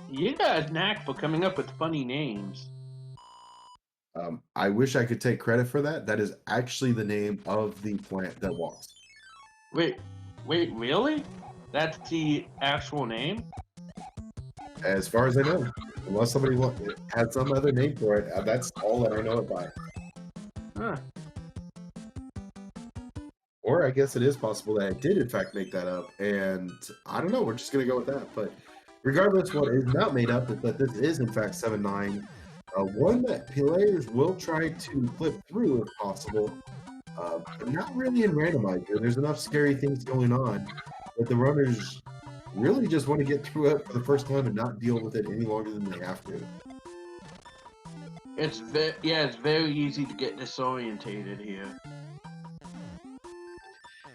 Speaker 1: You got a knack for coming up with funny names.
Speaker 2: I wish I could take credit for that. That is actually the name of the plant that walks.
Speaker 1: Wait, really? That's the actual name?
Speaker 2: As far as I know, unless somebody had some other name for it, that's all that I know it by.
Speaker 1: Huh.
Speaker 2: Or I guess it is possible that I did in fact make that up, and I don't know. We're just gonna go with that. But regardless, what is not made up is that this is in fact 7-9. One that players will try to flip through if possible, but not really in randomizer. There's enough scary things going on that the runners really just want to get through it for the first time and not deal with it any longer than they have to.
Speaker 1: It's very easy to get disorientated here.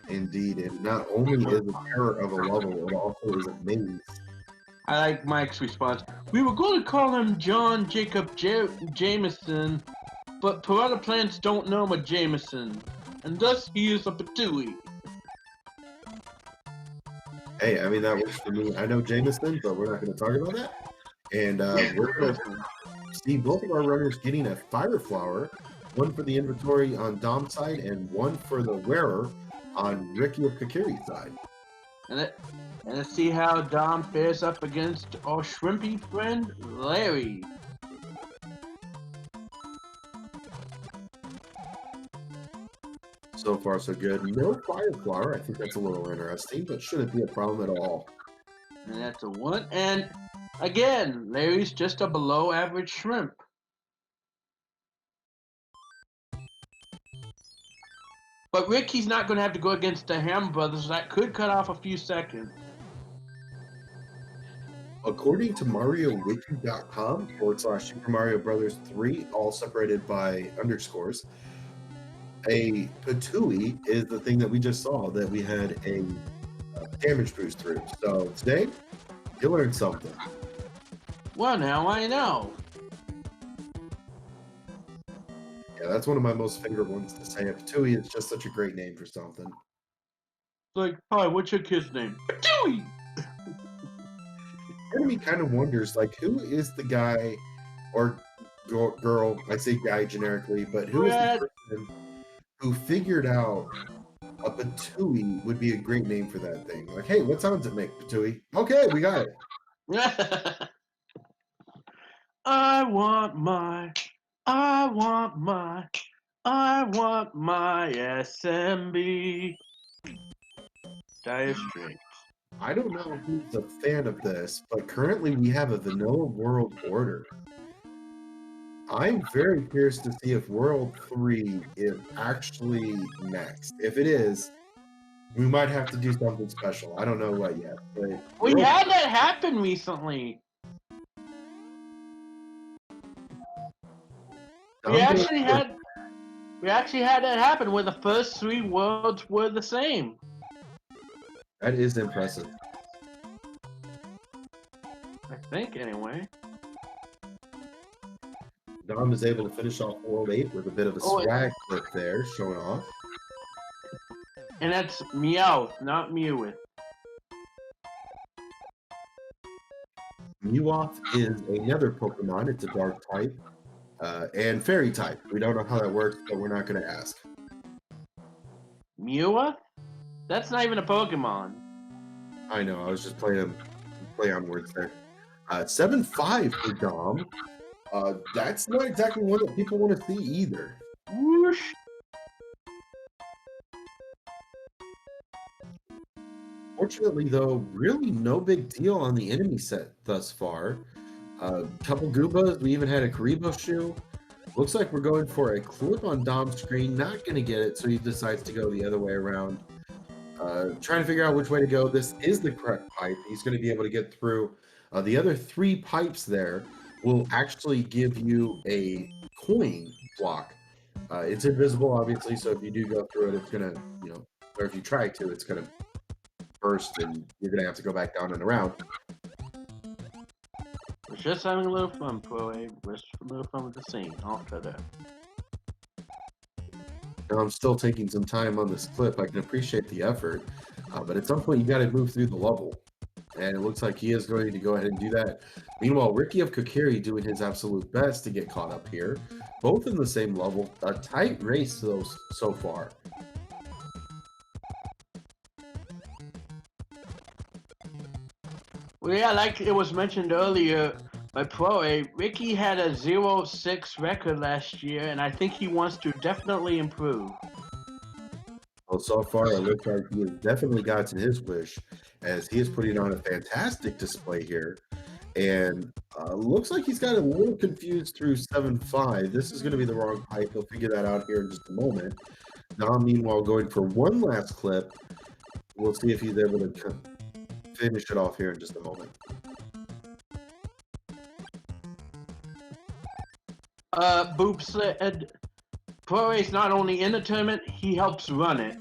Speaker 2: Indeed, and not only is it terror of a level, it also is a maze.
Speaker 1: I like Mike's response. We were going to call him John Jacob Jameson, but piranha plants don't know a Jameson, and thus he is a Patui.
Speaker 2: Hey, I mean, that works for me. I know Jameson, but we're not going to talk about that. And we're going to see both of our runners getting a fire flower, one for the inventory on Dom's side and one for the wearer on RickyofKokiri's side.
Speaker 1: And let's see how Dom fares up against our shrimpy friend, Larry.
Speaker 2: So far, so good. No fire flower. I think that's a little interesting, but shouldn't be a problem at all.
Speaker 1: And that's a 1. And again, Larry's just a below average shrimp. But Ricky's not going to have to go against the Ham Brothers. That could cut off a few seconds.
Speaker 2: According to MarioWiki.com/Super Mario Brothers 3, all separated by underscores, a Patui is the thing that we just saw that we had a damage boost through. So today, you learned something.
Speaker 1: Well, now I know.
Speaker 2: Yeah, that's one of my most favorite ones to say. A Patui is just such a great name for something.
Speaker 1: Like, hi, what's your kid's name? Patui!
Speaker 2: Enemy kind of wonders, like, who is the guy or girl, I say guy generically, but who is the person who figured out a Patui would be a great name for that thing? Like, hey, what sounds it make, Patui? Okay, we got it.
Speaker 1: I want my SMB. Dire Straits.
Speaker 2: I don't know who's a fan of this, but currently we have a vanilla world order. I'm very curious to see if World 3 is actually next. If it is, we might have to do something special. I don't know what yet, but
Speaker 1: We had that happen recently. We actually had that happen where the first 3 worlds were the same.
Speaker 2: That is impressive.
Speaker 1: I think, anyway.
Speaker 2: Dom is able to finish off World 8 with a bit of a swag clip there, showing off.
Speaker 1: And that's Meowth, not Mewith.
Speaker 2: Meowth is another Pokemon. It's a dark type and fairy type. We don't know how that works, but we're not going to ask.
Speaker 1: Mewith? That's not even a Pokemon.
Speaker 2: I know. I was just play on words there. 7-5 for Dom. That's not exactly one that people want to see either.
Speaker 1: Whoosh.
Speaker 2: Fortunately, though, really no big deal on the enemy set thus far. Couple Goombas. We even had a Karibo shoe. Looks like we're going for a clip on Dom's screen. Not going to get it, so he decides to go the other way around. Trying to figure out which way to go. This is the correct pipe. He's going to be able to get through. The other 3 pipes there will actually give you a coin block. It's invisible, obviously, so if you do go through it, it's going to, or if you try to, it's going to burst and you're going to have to go back down and around.
Speaker 1: We're just having a little fun, Pro A. We're just a little fun with the scene. After that.
Speaker 2: Now, I'm still taking some time on this clip. I can appreciate the effort, but at some point, you got to move through the level. And it looks like he is going to go ahead and do that. Meanwhile, RickyofKokiri doing his absolute best to get caught up here. Both in the same level. A tight race, though, so far.
Speaker 1: Well, yeah, like it was mentioned earlier by Pro A, Ricky had a 0-6 record last year, and I think he wants to definitely improve.
Speaker 2: Well, so far, it looks like he has definitely gotten his wish, as he is putting on a fantastic display here. And looks like he's got a little confused through 7-5. This is going to be the wrong pipe. He'll figure that out here in just a moment. Now, meanwhile, going for one last clip. We'll see if he's able to finish it off here in just a moment.
Speaker 1: Boop said, Pro A's not only in the tournament, he helps run it.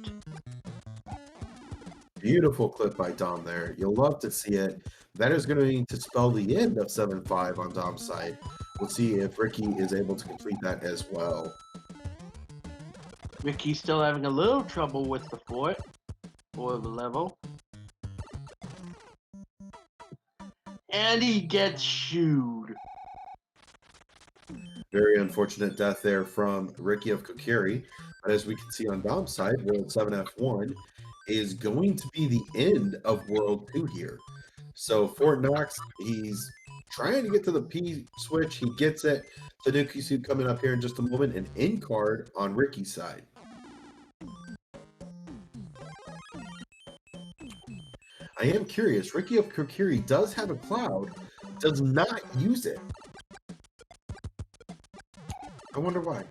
Speaker 2: Beautiful clip by Dom there. You'll love to see it. That is going to need to spell the end of 7-5 on Dom's side. We'll see if Ricky is able to complete that as well.
Speaker 1: Ricky's still having a little trouble with the fort, or the level. And he gets shooed.
Speaker 2: Very unfortunate death there from RickyofKokiri. But as we can see on Dom's side, World 7F1 is going to be the end of World 2 here. So Fort Knox, he's trying to get to the P switch. He gets it. Tanuki Suit coming up here in just a moment. An in card on Ricky's side. I am curious. RickyofKokiri does have a cloud, does not use it. I wonder why.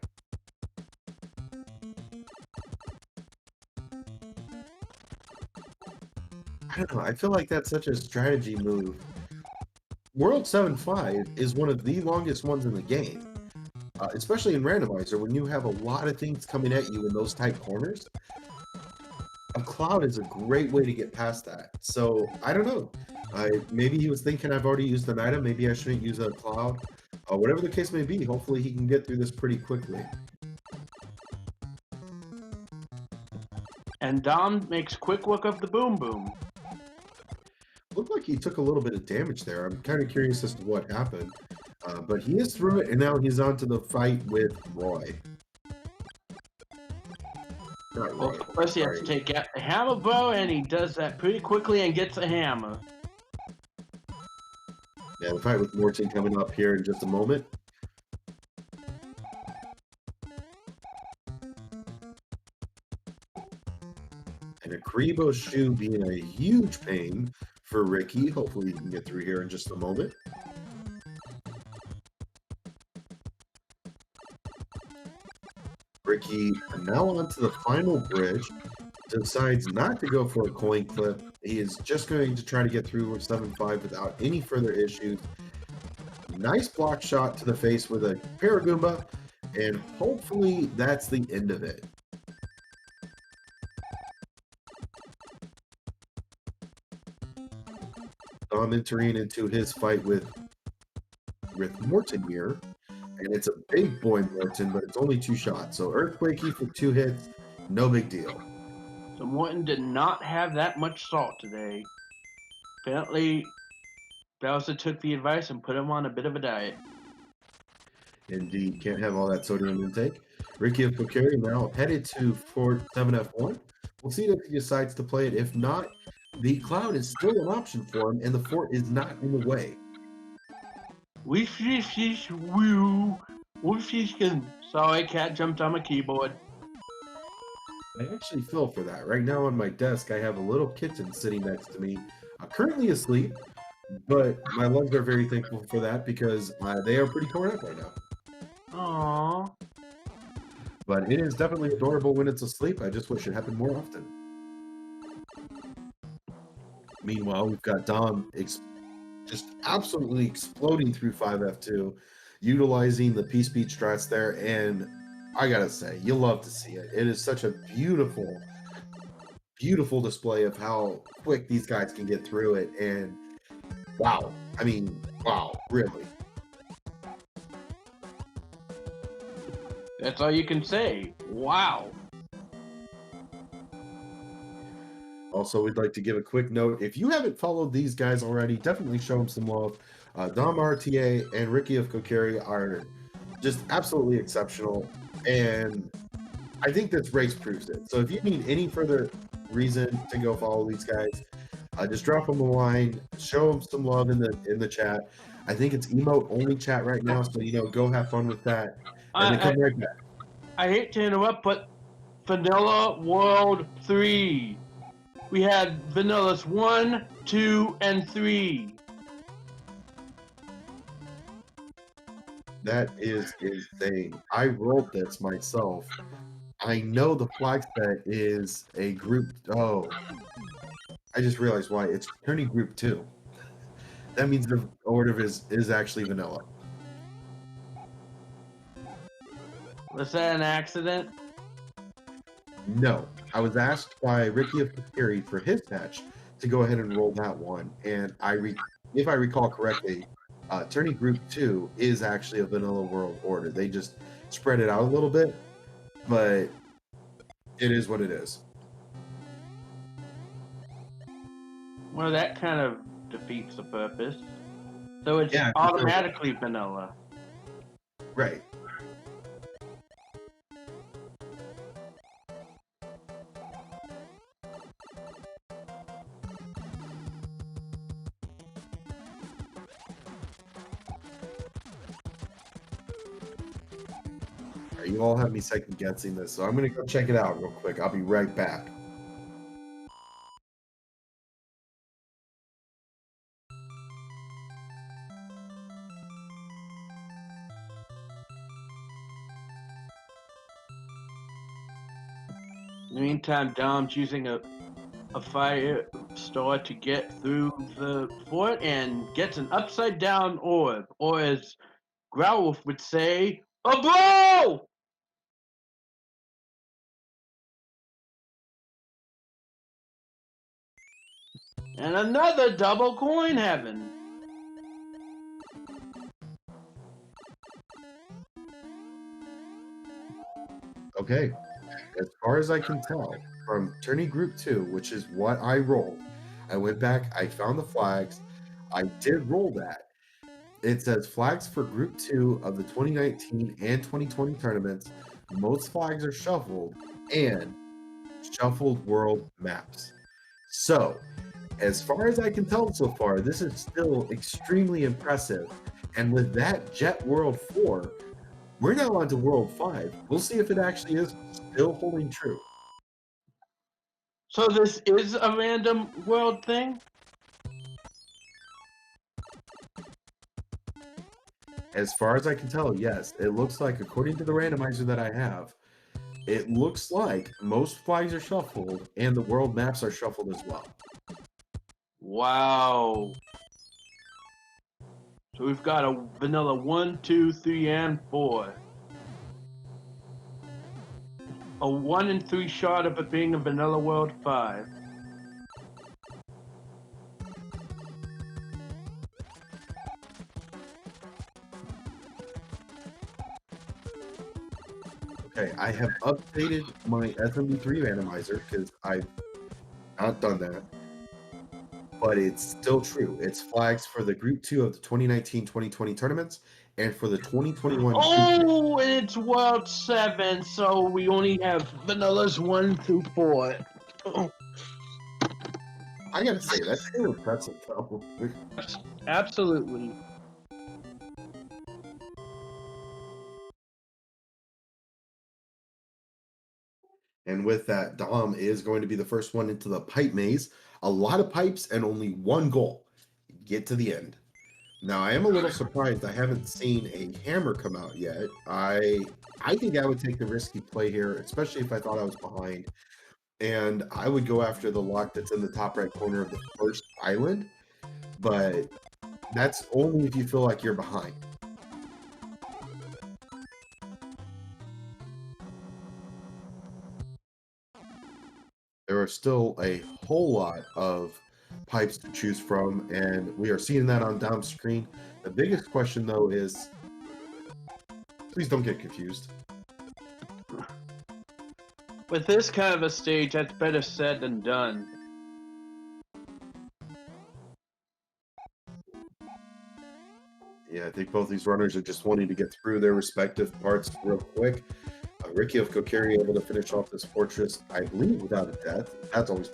Speaker 2: I don't know. I feel like that's such a strategy move. World 7-5 is one of the longest ones in the game, especially in Randomizer when you have a lot of things coming at you in those tight corners. A cloud is a great way to get past that. So I don't know. Maybe he was thinking I've already used an item. Maybe I shouldn't use a cloud. Whatever the case may be, hopefully he can get through this pretty quickly.
Speaker 1: And Dom makes quick work of the Boom Boom.
Speaker 2: Looked like he took a little bit of damage there. I'm kind of curious as to what happened. But he is through it, and now he's on to the fight with Roy. Not Roy.
Speaker 1: Well, first he has to take out the hammer bow, and he does that pretty quickly and gets a hammer.
Speaker 2: Yeah, the fight with Morton coming up here in just a moment. And a Karibo shoe being a huge pain for Ricky. Hopefully he can get through here in just a moment. Ricky now onto the final bridge. Decides not to go for a coin clip. He is just going to try to get through 7-5 without any further issues. Nice block shot to the face with a Paragoomba, and hopefully that's the end of it. Dom entering into his fight with Morton here, and it's a big boy Morton, but it's only 2 shots. So Earthquakey for 2 hits, no big deal.
Speaker 1: So Morton did not have that much salt today. Apparently, Bowser took the advice and put him on a bit of a diet.
Speaker 2: Indeed, can't have all that sodium intake. RickyofKokiri now headed to Fort 7F1. We'll see if he decides to play it. If not, the Cloud is still an option for him, and the fort is not in the way.
Speaker 1: Sorry, cat jumped on my keyboard.
Speaker 2: I actually feel for that. Right now on my desk, I have a little kitten sitting next to me, currently asleep, but my legs are very thankful for that because they are pretty torn up right now.
Speaker 1: Aww.
Speaker 2: But it is definitely adorable when it's asleep. I just wish it happened more often. Meanwhile, we've got Dom just absolutely exploding through 5F2, utilizing the P-Speed strats there, and I gotta say, you'll love to see it. It is such a beautiful, beautiful display of how quick these guys can get through it, and wow. I mean, wow, really.
Speaker 1: That's all you can say. Wow.
Speaker 2: Also, we'd like to give a quick note. If you haven't followed these guys already, definitely show them some love. Dom RTA and RickyofKokiri are just absolutely exceptional, and I think this race proves it. So if you need any further reason to go follow these guys, just drop them a line, show them some love in the chat. I think it's emote only chat right now, so go have fun with that, and then come right back.
Speaker 1: I hate to interrupt, but Vanilla World 3. We had Vanillas 1, 2, and 3.
Speaker 2: That is insane. I wrote this myself. I know the flag set is a group. Oh, I just realized why. It's turning group 2. That means the order is actually vanilla.
Speaker 1: Was that an accident?
Speaker 2: No. I was asked by RickyofKokiri for his patch to go ahead and roll that one. And if I recall correctly, turning group 2 is actually a vanilla world order. They just spread it out a little bit, but it is what it is.
Speaker 1: Well, that kind of defeats the purpose. So it's automatically vanilla.
Speaker 2: Right. You all have me second guessing this, so I'm going to go check it out real quick. I'll be right back.
Speaker 1: In the meantime, Dom's using a fire star to get through the fort and gets an upside down orb, or as Growlwolf would say, a bro! And another double coin heaven.
Speaker 2: Okay. As far as I can tell, from turning group 2, which is what I rolled, I went back, I found the flags, I did roll that. It says flags for group 2 of the 2019 and 2020 tournaments. Most flags are shuffled and shuffled world maps. So, as far as I can tell so far, this is still extremely impressive. And with that Jet World 4, we're now on to World 5. We'll see if it actually is still holding true.
Speaker 1: So this is a random world thing?
Speaker 3: As far as I can tell, yes. It looks like, according to the randomizer that I have, it looks like most flags are shuffled and the world maps are shuffled as well.
Speaker 1: Wow. So we've got a vanilla 1, 2, 3, and 4. A 1 and 3 shot of it being a vanilla world 5.
Speaker 3: Okay, I have updated my SMB3 randomizer because I've not done that. But it's still true. It's flags for the Group 2 of the 2019-2020 tournaments and for the 2021 Group 3.
Speaker 1: Oh, it's World 7, so we only have vanillas 1 through 4. Oh,
Speaker 3: I gotta say, that's still impressive, though.
Speaker 1: absolutely.
Speaker 3: And with that, Dom is going to be the first one into the pipe maze. A lot of pipes and only one goal. Get to the end. Now, I am a little surprised I haven't seen a hammer come out yet. I think I would take the risky play here, especially if I thought I was behind. And I would go after the lock that's in the top right corner of the first island. But that's only if you feel like you're behind. There are still a whole lot of pipes to choose from, and we are seeing that on Dom's screen. The biggest question, though, is please don't get confused.
Speaker 1: With this kind of a stage, that's better said than done.
Speaker 3: Yeah, I think both these runners are just wanting to get through their respective parts real quick. RickyofKokiri able to finish off this fortress, I believe, without a death. That's always...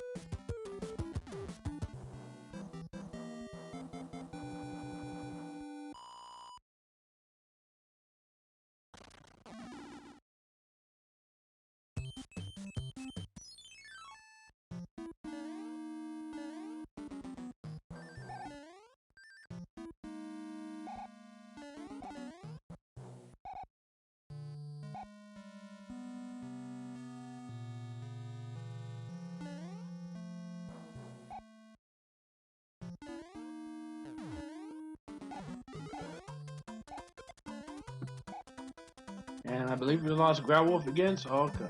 Speaker 1: And I believe we lost Growlwolf again, so okay.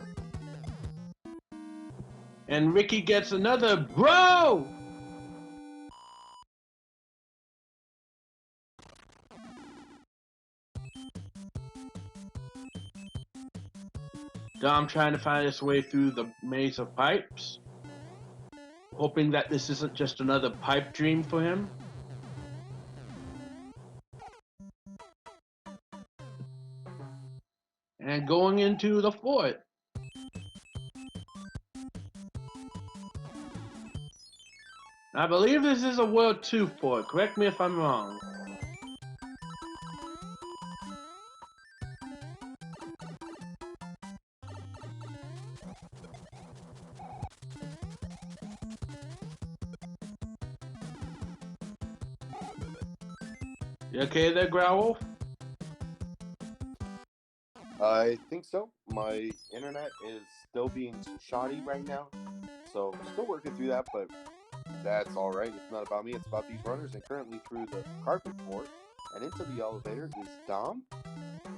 Speaker 1: And Ricky gets another bro! Dom trying to find his way through the maze of pipes, hoping that this isn't just another pipe dream for him. And going into the fort. I believe this is a World 2 fort, correct me if I'm wrong. You okay there, Growlwolf?
Speaker 2: I think so. My internet is still being shoddy right now, so I'm still working through that, but that's alright. It's not about me, it's about these runners. And currently through the carpet fort and into the elevator is Dom,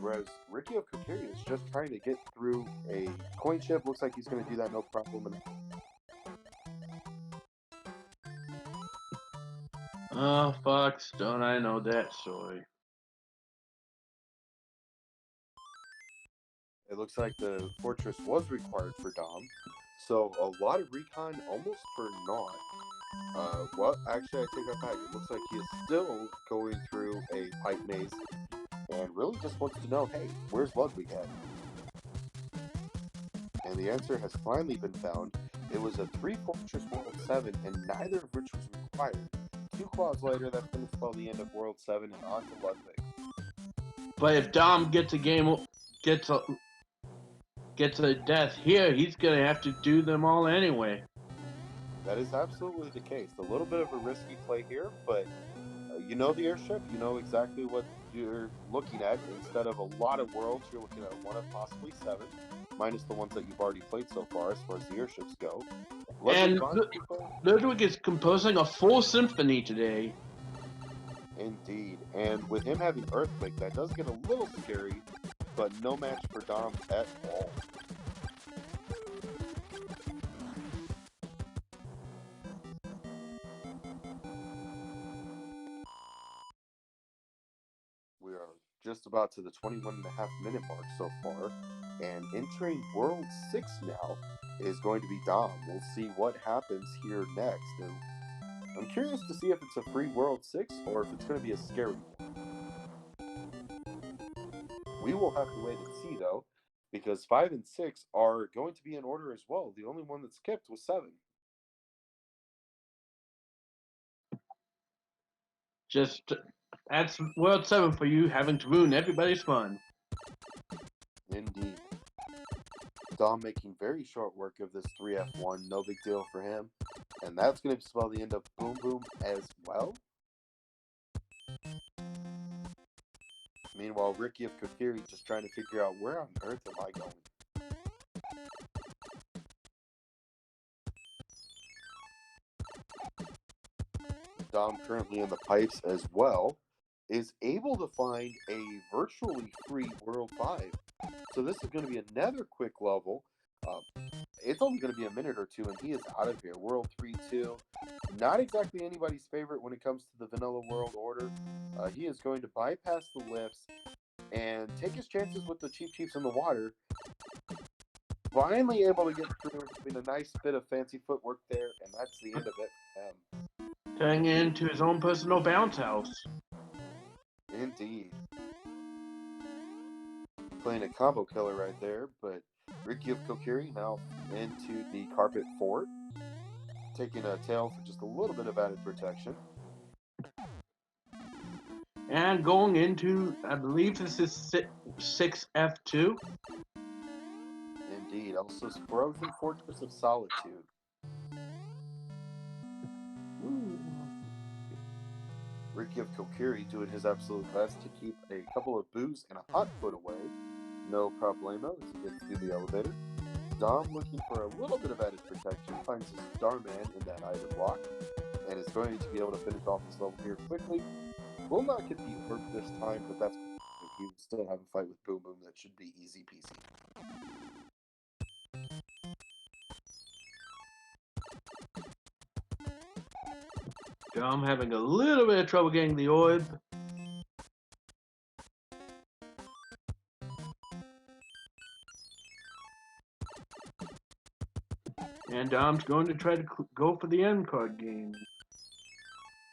Speaker 2: whereas RickyofKokiri is just trying to get through a coin chip. Looks like he's going to do that no problem.
Speaker 1: Oh, fucks, don't I know that story.
Speaker 2: It looks like the fortress was required for Dom, so a lot of recon almost for naught. Well, actually, I take that back. It looks like he is still going through a pipe maze and really just wants to know, hey, where's Ludwig at? And the answer has finally been found. It was a 3-fortress World 7, and neither of which was required. 2 quads later, that finished by the end of World 7 and on to Ludwig.
Speaker 1: But if Dom gets a death here, he's gonna have to do them all anyway.
Speaker 2: That is absolutely the case. A little bit of a risky play here, but you know the airship, you know exactly what you're looking at. Instead of a lot of worlds, you're looking at one of possibly 7, minus the ones that you've already played so far as the airships go. Ludwig
Speaker 1: And
Speaker 2: von Koopa,
Speaker 1: Ludwig is composing a full symphony today.
Speaker 2: indeed. And with him having Earthquake, that does get a little scary, but no match for Dom at all. We are just about to the 21.5-minute mark so far, and entering World 6 now is going to be Dom. We'll see what happens here next, and I'm curious to see if it's a free World 6 or if it's going to be a scary one. We will have to wait and see, though, because 5 and 6 are going to be in order as well. The only one that skipped was 7.
Speaker 1: Just that's World 7 for you, having to ruin everybody's fun.
Speaker 2: Indeed. Dom making very short work of this 3F1, no big deal for him. And that's going to spell the end of Boom Boom as well. Meanwhile, Ricky of Kokiri just trying to figure out where on earth am I going. Dom, currently in the pipes as well, is able to find a virtually free World 5. So this is going to be another quick level. It's only going to be a minute or two, and he is out of here. World 3-2. Not exactly anybody's favorite when it comes to the vanilla world order. He is going to bypass the lifts and take his chances with the Cheep Cheeps in the water. Finally able to get through, doing a nice bit of fancy footwork there, and that's the end of it.
Speaker 1: Turning into his own personal bounce house.
Speaker 2: Indeed. Playing a combo killer right there, but Ricky of Kokiri now into the carpet fort, taking a tail for just a little bit of added protection.
Speaker 1: And going into, I believe this is 6F2.
Speaker 2: Indeed. Also, Frozen Fortress of Solitude.
Speaker 1: Ooh.
Speaker 2: Ricky of Kokiri doing his absolute best to keep a couple of boos and a hot foot away. No problemo as he gets through the elevator. Dom looking for a little bit of added protection, finds his Starman in that item block, and is going to be able to finish off this level here quickly. Will not get the orb this time, but that's cool. He will still have a fight with Boom Boom that should be easy peasy.
Speaker 1: Dom having a little bit of trouble getting the orb. And Dom's going to try to go for the end card game.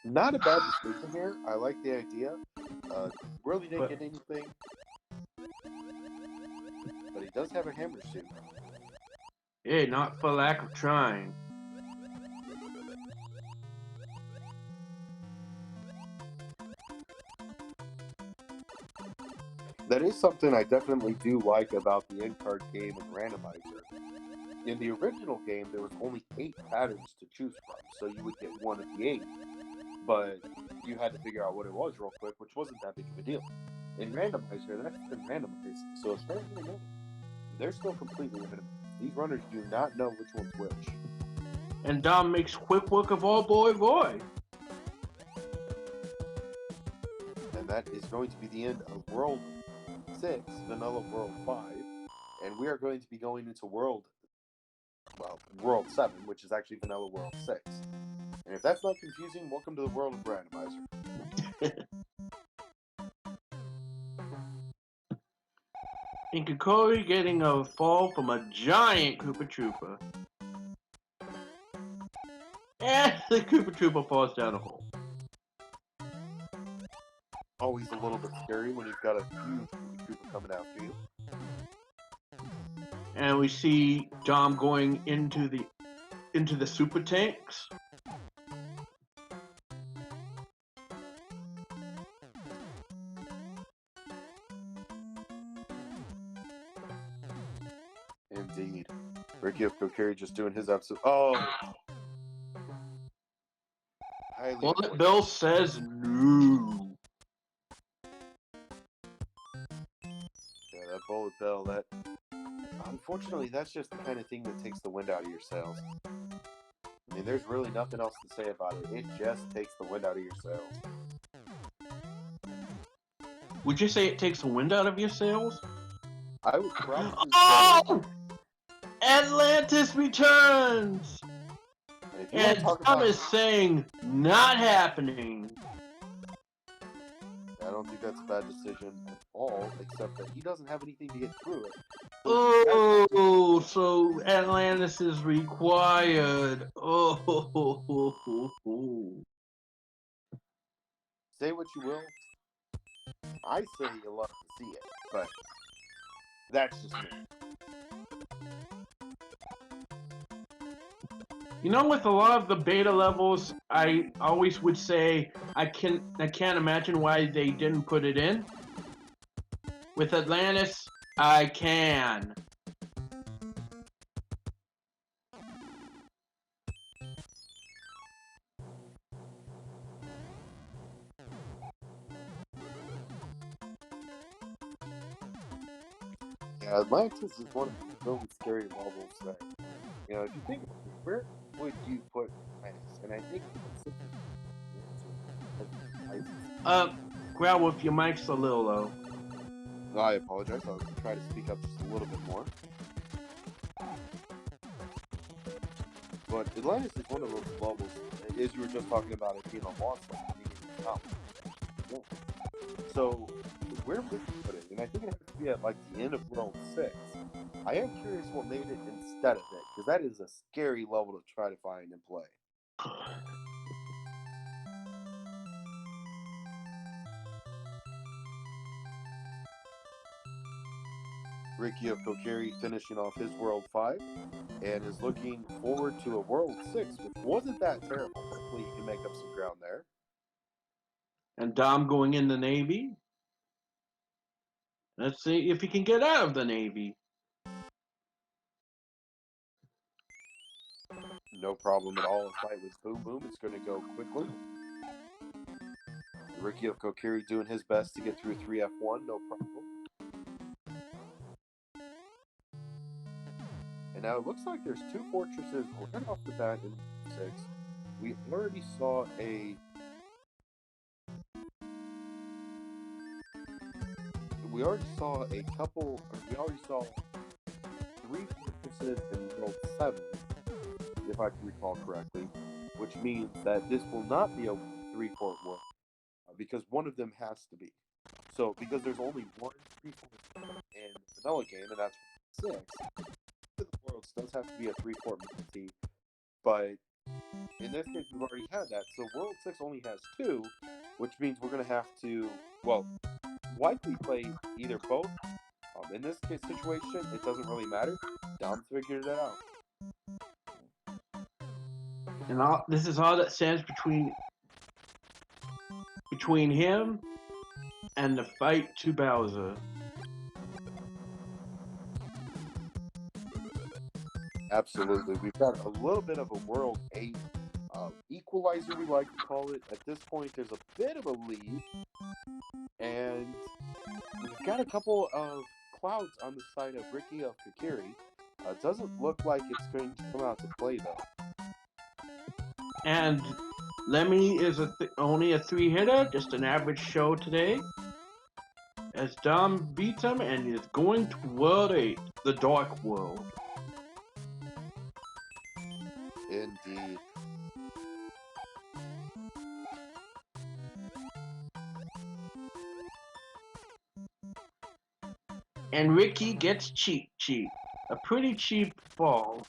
Speaker 2: Not a bad decision here. I like the idea. Really didn't get anything. But he does have a hammer suit.
Speaker 1: Hey, not for lack of trying.
Speaker 2: That is something I definitely do like about the end card game of Randomizer. In the original game, there was only 8 patterns to choose from, so you would get one of the 8. But you had to figure out what it was real quick, which wasn't that big of a deal. In Randomizer, that's been randomized, so as far as I know, they're still completely randomized. These runners do not know which one's which.
Speaker 1: And Dom makes quick work of all boy Roy.
Speaker 2: And that is going to be the end of World 6, Vanilla World 5. And we are going to be going into World 7, which is actually Vanilla World 6. And if that's not confusing, welcome to the world of Randomizer.
Speaker 1: And Kokiri getting a fall from a giant Koopa Trooper. And the Koopa Trooper falls down a hole.
Speaker 2: Always a little bit scary when you've got a huge Koopa coming after you.
Speaker 1: And we see Dom going into the super tanks.
Speaker 2: Indeed. Ricky of Kokiri just doing his absolute... Oh! highly
Speaker 1: Bullet
Speaker 2: unfortunate.
Speaker 1: Bill says no.
Speaker 2: Yeah, that Bullet Bill, that... Unfortunately, that's just the kind of thing that takes the wind out of your sails. I mean, there's really nothing else to say about it. It just takes the wind out of your sails.
Speaker 1: Would you say it takes the wind out of your sails?
Speaker 2: I would probably say...
Speaker 1: Oh! Atlantis returns!
Speaker 2: And if you want
Speaker 1: And
Speaker 2: to talk
Speaker 1: Tom
Speaker 2: about...
Speaker 1: is saying, not happening.
Speaker 2: I don't think that's a bad decision at all, except that he doesn't have anything to get through it.
Speaker 1: Oh, so Atlantis is required. Oh.
Speaker 2: Say what you will. I say you love to see it, but that's just me.
Speaker 1: You know, with a lot of the beta levels, I always would say I can't imagine why they didn't put it in. With Atlantis, I can.
Speaker 2: Yeah, Atlantis is one of the really scary levels that, you know, if you think, where would you put Atlantis? And I think
Speaker 1: Growlwolf, your mic's a little low.
Speaker 2: I apologize. I'll try to speak up just a little bit more. But Atlantis is one of those levels, as you were just talking about it being a lost level. So, where would you put it? And I think it has to be at like the end of World 6. I am curious what made it instead of it, because that is a scary level to try to find and play. RickyofKokiri finishing off his World 5 and is looking forward to a World 6, which wasn't that terrible. Hopefully he can make up some ground there.
Speaker 1: And Dom going in the Navy. Let's see if he can get out of the Navy.
Speaker 2: No problem at all. A fight with Boom Boom. It's going to go quickly. RickyofKokiri doing his best to get through 3F1. No problem. And now it looks like there's two fortresses right off the bat in 6. We already saw a... We already saw a couple... We already saw 3 fortresses in World 7, if I can recall correctly, which means that this will not be a 3-fort war, because one of them has to be. So, because there's only one 3-fort in the vanilla game, and that's 6, the Worlds does have to be a 3-fort multi, but in this case we've already had that, so World 6 only has 2, which means we're going to have to, well, likely play either both. In this case situation, it doesn't really matter. Dom figured it out.
Speaker 1: And this is all that stands between him and the fight to Bowser.
Speaker 2: Absolutely. We've got a little bit of a World 8 equalizer, we like to call it. At this point, there's a bit of a lead. And we've got a couple of clouds on the side of RickyofKokiri. It doesn't look like it's going to come out to play, though.
Speaker 1: And Lemmy is only a 3-hitter, just an average show today. As Dom beats him and is going to World 8, the Dark World.
Speaker 2: Indeed.
Speaker 1: And Ricky gets cheap. A pretty cheap fall.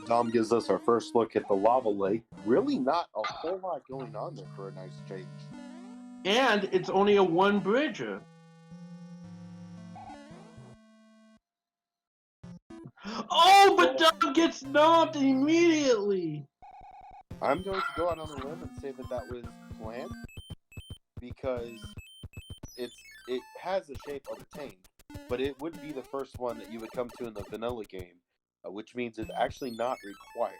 Speaker 2: Dom gives us our first look at the lava lake. Really not a whole lot going on there for a nice change.
Speaker 1: And it's only a 1-bridger. Oh, but Dom gets knocked immediately.
Speaker 2: I'm going to go out on a limb and say that that was planned, because it has the shape of a tank, but it would be the first one that you would come to in the vanilla game, which means it's actually not required.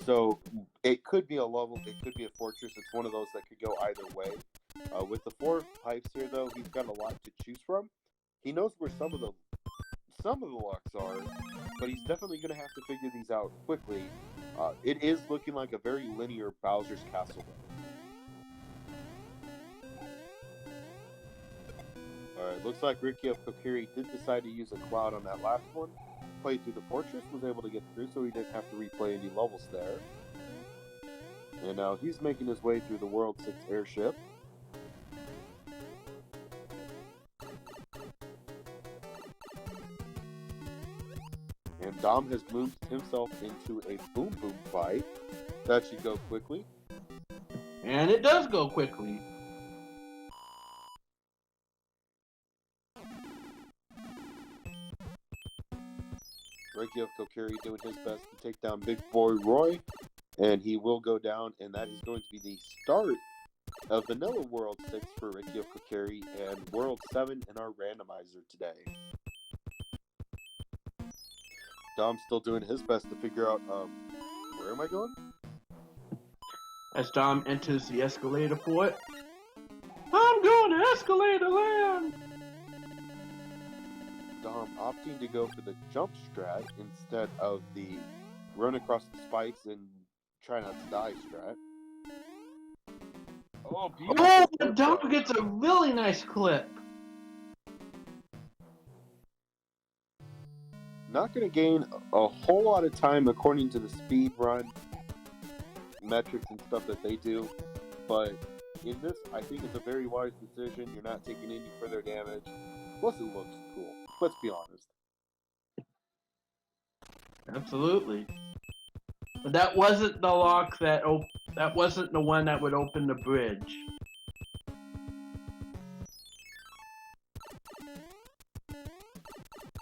Speaker 2: So it could be a level, it could be a fortress. It's one of those that could go either way. With the 4 pipes here, though, he's got a lot to choose from. He knows where some of the locks are, but he's definitely going to have to figure these out quickly. It is looking like a very linear Bowser's Castle. Alright, looks like RickyofKokiri did decide to use a cloud on that last one. Played through the fortress, was able to get through, so he didn't have to replay any levels there. And now he's making his way through the World 6 airship. And Dom has moved himself into a boom boom fight. That should go quickly.
Speaker 1: And it does go quickly.
Speaker 2: RickyofKokiri doing his best to take down Big Boy Roy. And he will go down, and that is going to be the start of Vanilla World 6 for RickyofKokiri and World 7 in our randomizer today. Dom's still doing his best to figure out, where am I going?
Speaker 1: As Dom enters the escalator port. I'm going to escalator land!
Speaker 2: Dom opting to go for the jump strat instead of the run across the spikes and try not to die strat. Oh, beautiful.
Speaker 1: Oh, and Dom gets a really nice clip.
Speaker 2: Not going to gain a whole lot of time according to the speed run metrics and stuff that they do, but in this, I think it's a very wise decision. You're not taking any further damage. Plus, it looks cool. Let's be honest.
Speaker 1: Absolutely. But that wasn't the lock that wasn't the one that would open the bridge.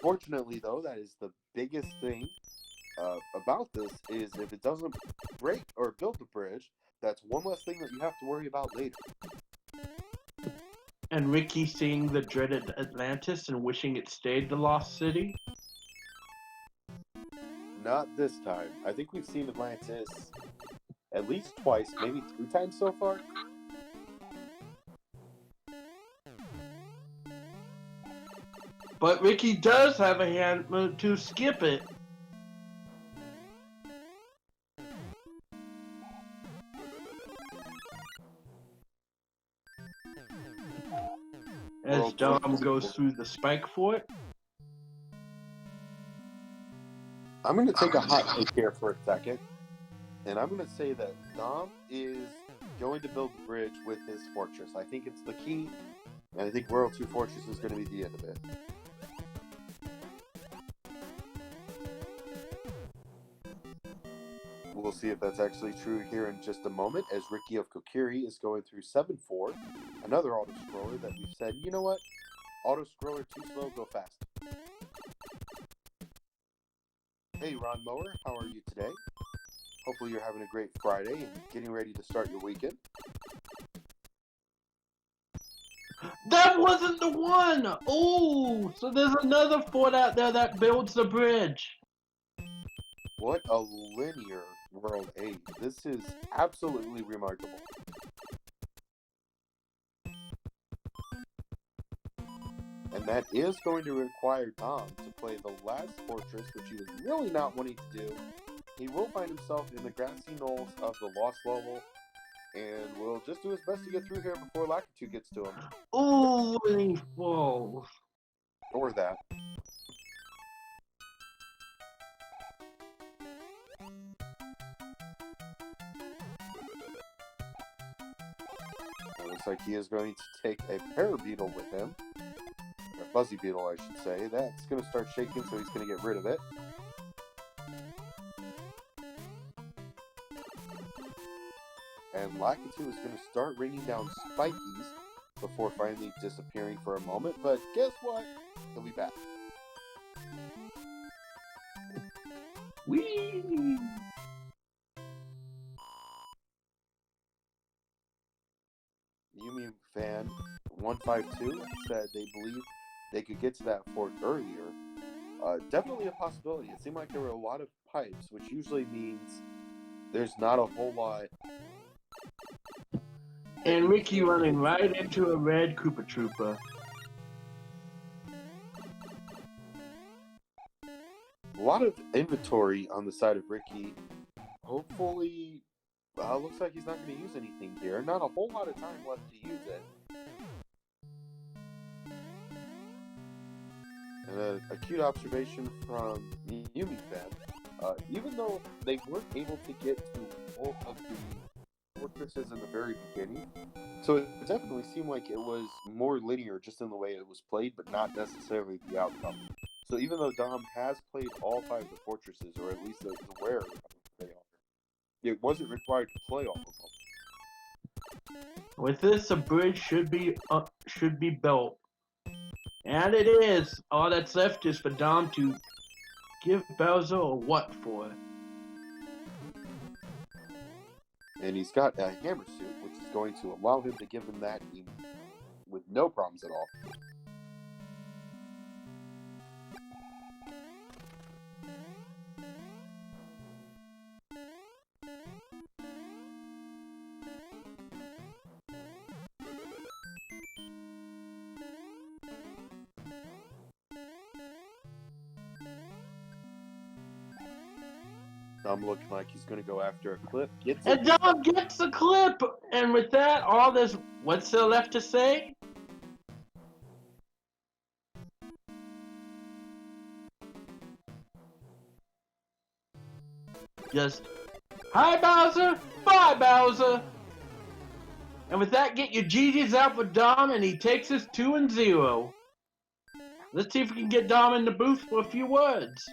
Speaker 2: Fortunately, though, that is the biggest thing about this is if it doesn't break or build the bridge, that's one less thing that you have to worry about later.
Speaker 1: And Ricky seeing the dreaded Atlantis and wishing it stayed the Lost City?
Speaker 2: Not this time. I think we've seen Atlantis at least twice, maybe 3 times so far.
Speaker 1: But Ricky does have a hand move to skip it. As Dom goes through the spike fort.
Speaker 2: I'm going to take a hot take here for a second. And I'm going to say that Dom is going to build the bridge with his fortress. I think it's the key. And I think World 2 Fortress is going to be the end of it. We'll see if that's actually true here in just a moment, as RickyofKokiri is going through 7-4, another auto-scroller that we've said, you know what, auto-scroller too slow, go fast. Hey Ron Mower, how are you today? Hopefully you're having a great Friday and getting ready to start your weekend.
Speaker 1: That wasn't the one! Oh, so there's another fort out there that builds the bridge.
Speaker 2: What a linear World 8. This is absolutely remarkable. And that is going to require Dom to play the last fortress, which he was really not wanting to do. He will find himself in the grassy knolls of the lost level, and will just do his best to get through here before Lakitu gets to him.
Speaker 1: Oh, and he falls.
Speaker 2: Or that. It looks like he is going to take a parabeetle with him. Or a fuzzy beetle, I should say. That's going to start shaking, so he's going to get rid of it. And Lakitu is going to start raining down spikies before finally disappearing for a moment. But guess what? He'll be back.
Speaker 1: Whee!
Speaker 2: 152 said they believe they could get to that fort earlier. Definitely a possibility. It seemed like there were a lot of pipes, which usually means there's not a whole lot.
Speaker 1: And Ricky running right into a red Koopa Trooper.
Speaker 2: A lot of inventory on the side of Ricky. Hopefully, looks like he's not going to use anything here. Not a whole lot of time left to use it. And a cute observation from Yumi Fan. Even though they weren't able to get to all of the fortresses in the very beginning, so it definitely seemed like it was more linear just in the way it was played, but not necessarily the outcome. So even though Dom has played all 5 of the fortresses, or at least is aware of what they are, it wasn't required to play all of them.
Speaker 1: With this, a bridge should be built. And it is. All that's left is for Dom to give Bowser a what for.
Speaker 2: And he's got a hammer suit, which is going to allow him to give him that with no problems at all. Dom looking like he's going to go after a clip.
Speaker 1: And Dom gets the clip! And with that, all this, what's there left to say? Just, hi Bowser, bye Bowser! And with that, get your GG's out for Dom, and he takes us 2-0. Let's see if we can get Dom in the booth for a few words.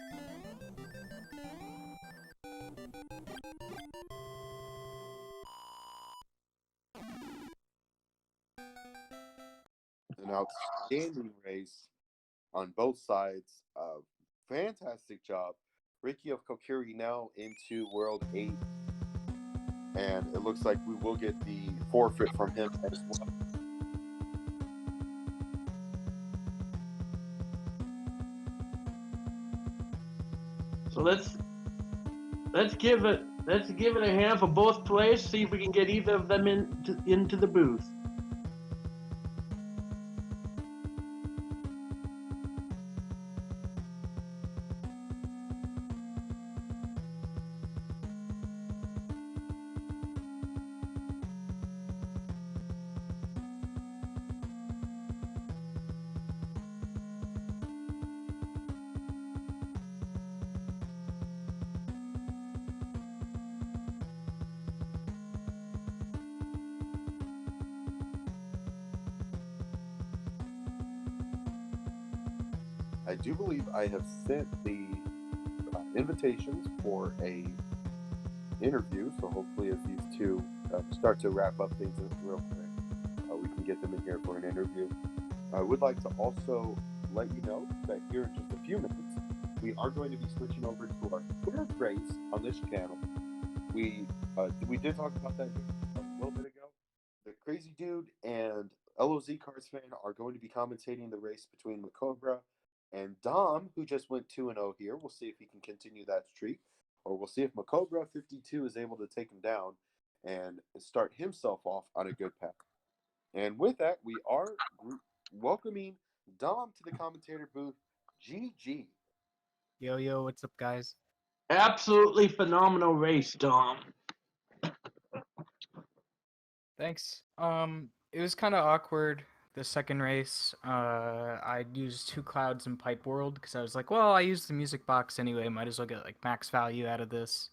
Speaker 2: An outstanding race on both sides. Fantastic job. RickyofKokiri now into World 8. And it looks like we will get the forfeit from him as well.
Speaker 1: So let's give it a hand for both players. See if we can get either of them into the booth.
Speaker 2: I do believe I have sent the invitations for a interview, so hopefully if these two start to wrap up things real quick, we can get them in here for an interview. I would like to also let you know that here in just a few minutes, we are going to be switching over to our third race on this channel. We did talk about that a little bit ago. The Crazy Dude and LOZ Cards Fan are going to be commentating the race between Macobra and Dom, who just went 2-0 here. We'll see if he can continue that streak, or we'll see if Macobra 52 is able to take him down and start himself off on a good path. And with that, we are welcoming Dom to the commentator booth. GG.
Speaker 4: Yo, what's up, guys?
Speaker 1: Absolutely phenomenal race, Dom.
Speaker 4: Thanks. It was kind of awkward. The second race, I used 2 clouds in Pipe World because I was like, well, I used the music box anyway, might as well get like max value out of this.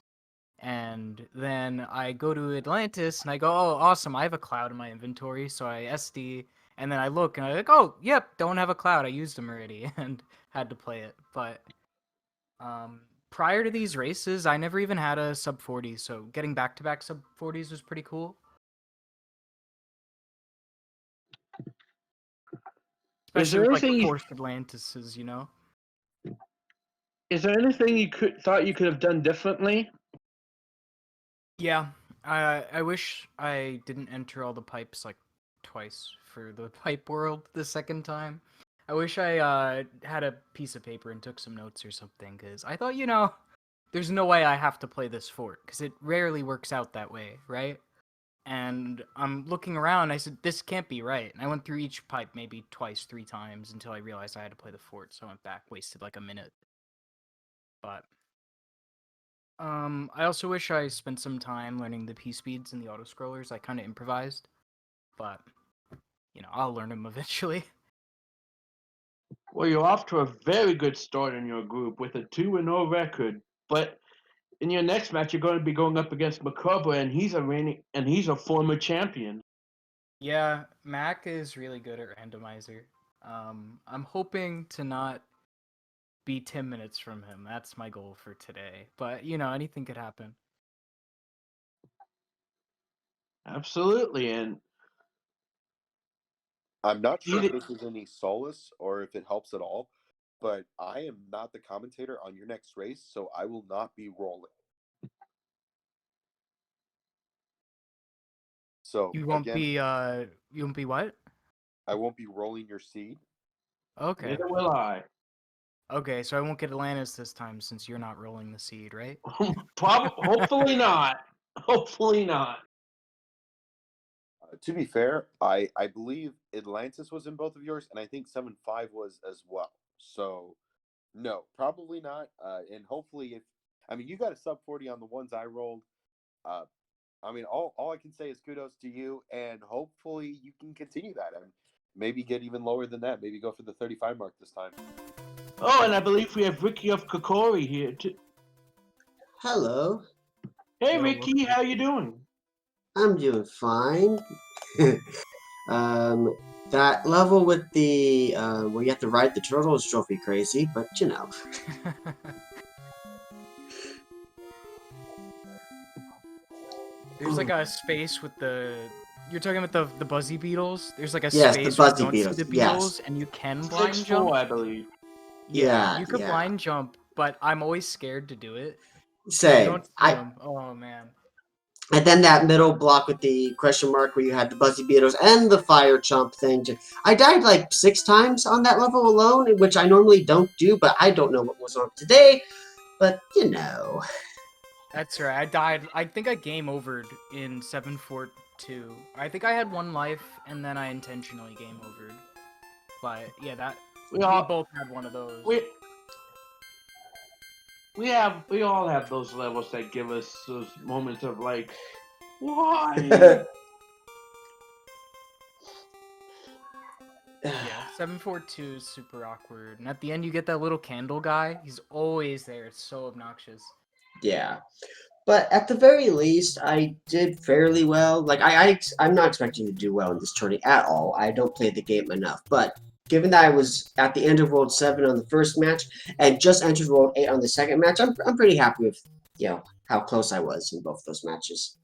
Speaker 4: And then I go to Atlantis and I go, oh, awesome, I have a cloud in my inventory, so I SD, and then I look and I'm like, oh, yep, don't have a cloud, I used them already, and had to play it. But prior to these races, I never even had a sub 40, so getting back-to-back sub 40s was pretty cool. Especially with, like, the forced Atlantises, you know?
Speaker 1: Is there anything you thought you could have done differently?
Speaker 4: Yeah, I wish I didn't enter all the pipes, like, twice for the pipe world the second time. I wish I had a piece of paper and took some notes or something, because I thought, there's no way I have to play this fort, because it rarely works out that way, right? And I'm looking around, I said, this can't be right. And I went through each pipe maybe twice, 3 times, until I realized I had to play the fort, so I went back, wasted like a minute. But I also wish I spent some time learning the P-speeds and the auto-scrollers. I kind of improvised, but, I'll learn them eventually.
Speaker 1: Well, you're off to a very good start in your group with a 2-0 record. But in your next match, you're going to be going up against Macabre, and he's a former champion.
Speaker 4: Yeah, Mac is really good at Randomizer. I'm hoping to not be 10 minutes from him. That's my goal for today. But, anything could happen.
Speaker 1: Absolutely, and
Speaker 2: I'm not sure if this is any solace or if it helps at all, but I am not the commentator on your next race, so I will not be rolling. So
Speaker 4: You won't
Speaker 2: again,
Speaker 4: you won't be what?
Speaker 2: I won't be rolling your seed.
Speaker 4: Okay.
Speaker 1: neither will I.
Speaker 4: Okay, so I won't get Atlantis this time since you're not rolling the seed, right?
Speaker 1: Hopefully not. Hopefully not.
Speaker 2: To be fair, I believe Atlantis was in both of yours, and I think 7-5 was as well. So, no, probably not. And hopefully, you got a sub 40 on the ones I rolled. All I can say is kudos to you, and hopefully you can continue that and maybe get even lower than that. Maybe go for the 35 mark this time.
Speaker 1: Oh, and I believe we have RickyofKokiri here too.
Speaker 5: Hello,
Speaker 1: Hey,
Speaker 4: Yo,
Speaker 1: Ricky, how you doing?
Speaker 5: I'm doing fine. That level with the where you have to ride the turtles drove me crazy, but
Speaker 4: There's like a space with the. You're talking about the Buzzy Beetles? There's like a
Speaker 5: Yes, the
Speaker 4: space where you
Speaker 5: Buzzy
Speaker 4: don't
Speaker 5: Beetles,
Speaker 4: see the
Speaker 5: yes.
Speaker 4: beetles, and you can blind
Speaker 1: 6-4,
Speaker 4: jump.
Speaker 1: I believe.
Speaker 5: Yeah,
Speaker 4: You could
Speaker 5: yeah.
Speaker 4: blind jump, but I'm always scared to do it. You
Speaker 5: Say,
Speaker 4: don't see them. Oh, man.
Speaker 5: and then that middle block with the question mark where you had the Buzzy Beetles and the fire chomp thing. I died like 6 times on that level alone, which I normally don't do, but I don't know what was on today. But
Speaker 4: That's right. I died. I think I game overed in 742. I think I had 1 life, and then I intentionally game overed. But yeah, we both had one of those.
Speaker 1: We all have those levels that give us those moments of like, why?
Speaker 4: Yeah, 742 is super awkward. And at the end, you get that little candle guy. He's always there. It's so obnoxious.
Speaker 5: Yeah. But at the very least, I did fairly well. Like, I'm not expecting to do well in this tourney at all. I don't play the game enough. But given that I was at the end of World 7 on the first match and just entered World 8 on the second match, I'm pretty happy with, how close I was in both those matches.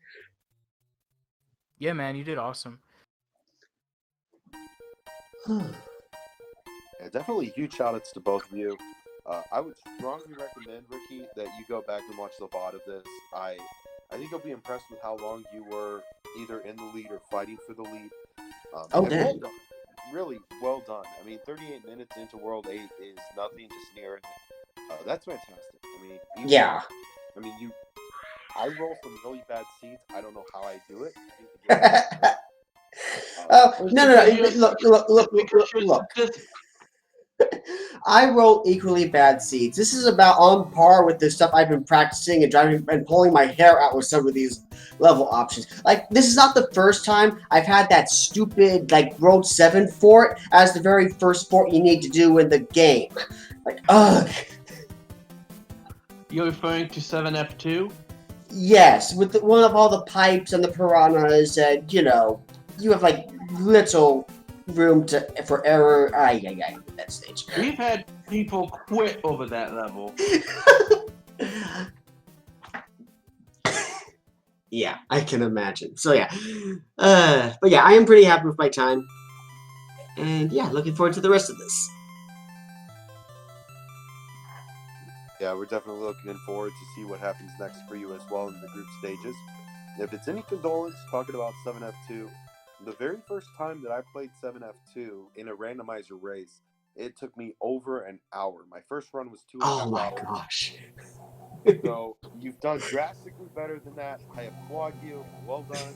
Speaker 4: Yeah, man, you did awesome.
Speaker 2: Yeah, definitely huge shout-outs to both of you. I would strongly recommend, Ricky, that you go back and watch the VOD of this. I think you'll be impressed with how long you were either in the lead or fighting for the lead.
Speaker 5: Oh,
Speaker 2: and
Speaker 5: damn.
Speaker 2: well done. Really well done. 38 minutes into World 8 is nothing to sneer at. That's fantastic.
Speaker 5: Yeah.
Speaker 2: I roll some really bad seeds. I don't know how I do it.
Speaker 5: No. Look. I roll equally bad seeds. This is about on par with the stuff I've been practicing and driving and pulling my hair out with some of these level options. Like, this is not the first time I've had that stupid, like, World 7 fort as the very first fort you need to do in the game. Like, ugh.
Speaker 1: You're referring to 7F2?
Speaker 5: Yes, with one of all the pipes and the piranhas, and, you have, like, little room for error. At that stage.
Speaker 1: We've had people quit over that level.
Speaker 5: Yeah, I can imagine. So yeah, but yeah, I am pretty happy with my time, and yeah, looking forward to the rest of this.
Speaker 2: Yeah, we're definitely looking forward to see what happens next for you as well in the group stages. If it's any condolence talking about 7F2, The very first time that I played 7F2 in a randomizer race, it took me over an hour. My first run was 2.5
Speaker 5: Oh my
Speaker 2: hours.
Speaker 5: gosh.
Speaker 2: So you've done drastically better than that. I applaud you. Well done.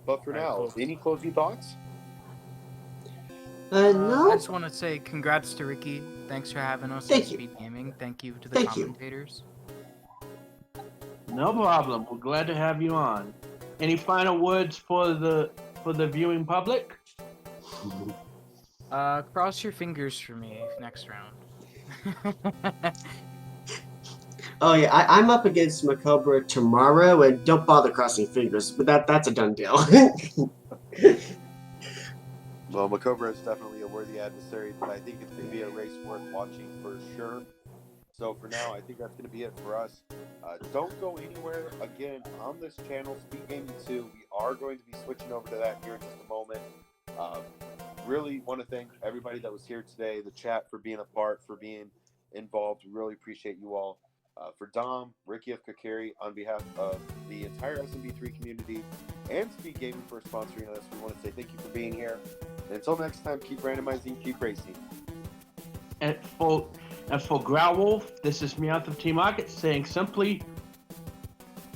Speaker 2: But for
Speaker 4: Alright,
Speaker 2: now,
Speaker 4: cool.
Speaker 2: any closing thoughts?
Speaker 4: I
Speaker 5: No.
Speaker 4: just want to say congrats to Ricky. Thanks for having us
Speaker 5: Thank
Speaker 4: on
Speaker 5: you.
Speaker 4: Speed Gaming. Thank you to the
Speaker 5: Thank you.
Speaker 4: commentators.
Speaker 1: No problem. We're glad to have you on. Any final words for the viewing public?
Speaker 4: Cross your fingers for me next round.
Speaker 5: Oh yeah, I'm up against Macobra tomorrow, and don't bother crossing fingers. But that's a done deal.
Speaker 2: Well, Macobra is definitely a worthy adversary, but I think it's going to be a race worth watching for sure. So for now, I think that's going to be it for us. Don't go anywhere. Again, on this channel, Speed Gaming 2, we are going to be switching over to that here in just a moment. Really want to thank everybody that was here today, the chat for being a part, for being involved. We really appreciate you all. For Dom, RickyofKokiri, on behalf of the entire SMB3 community and Speed Gaming for sponsoring us, we want to say thank you for being here. And until next time, keep randomizing, keep racing.
Speaker 1: And for Growlwolf, this is Meowth of Team Rocket saying simply,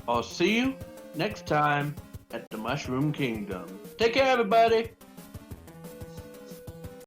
Speaker 1: I'll see you next time at the Mushroom Kingdom. Take care, everybody.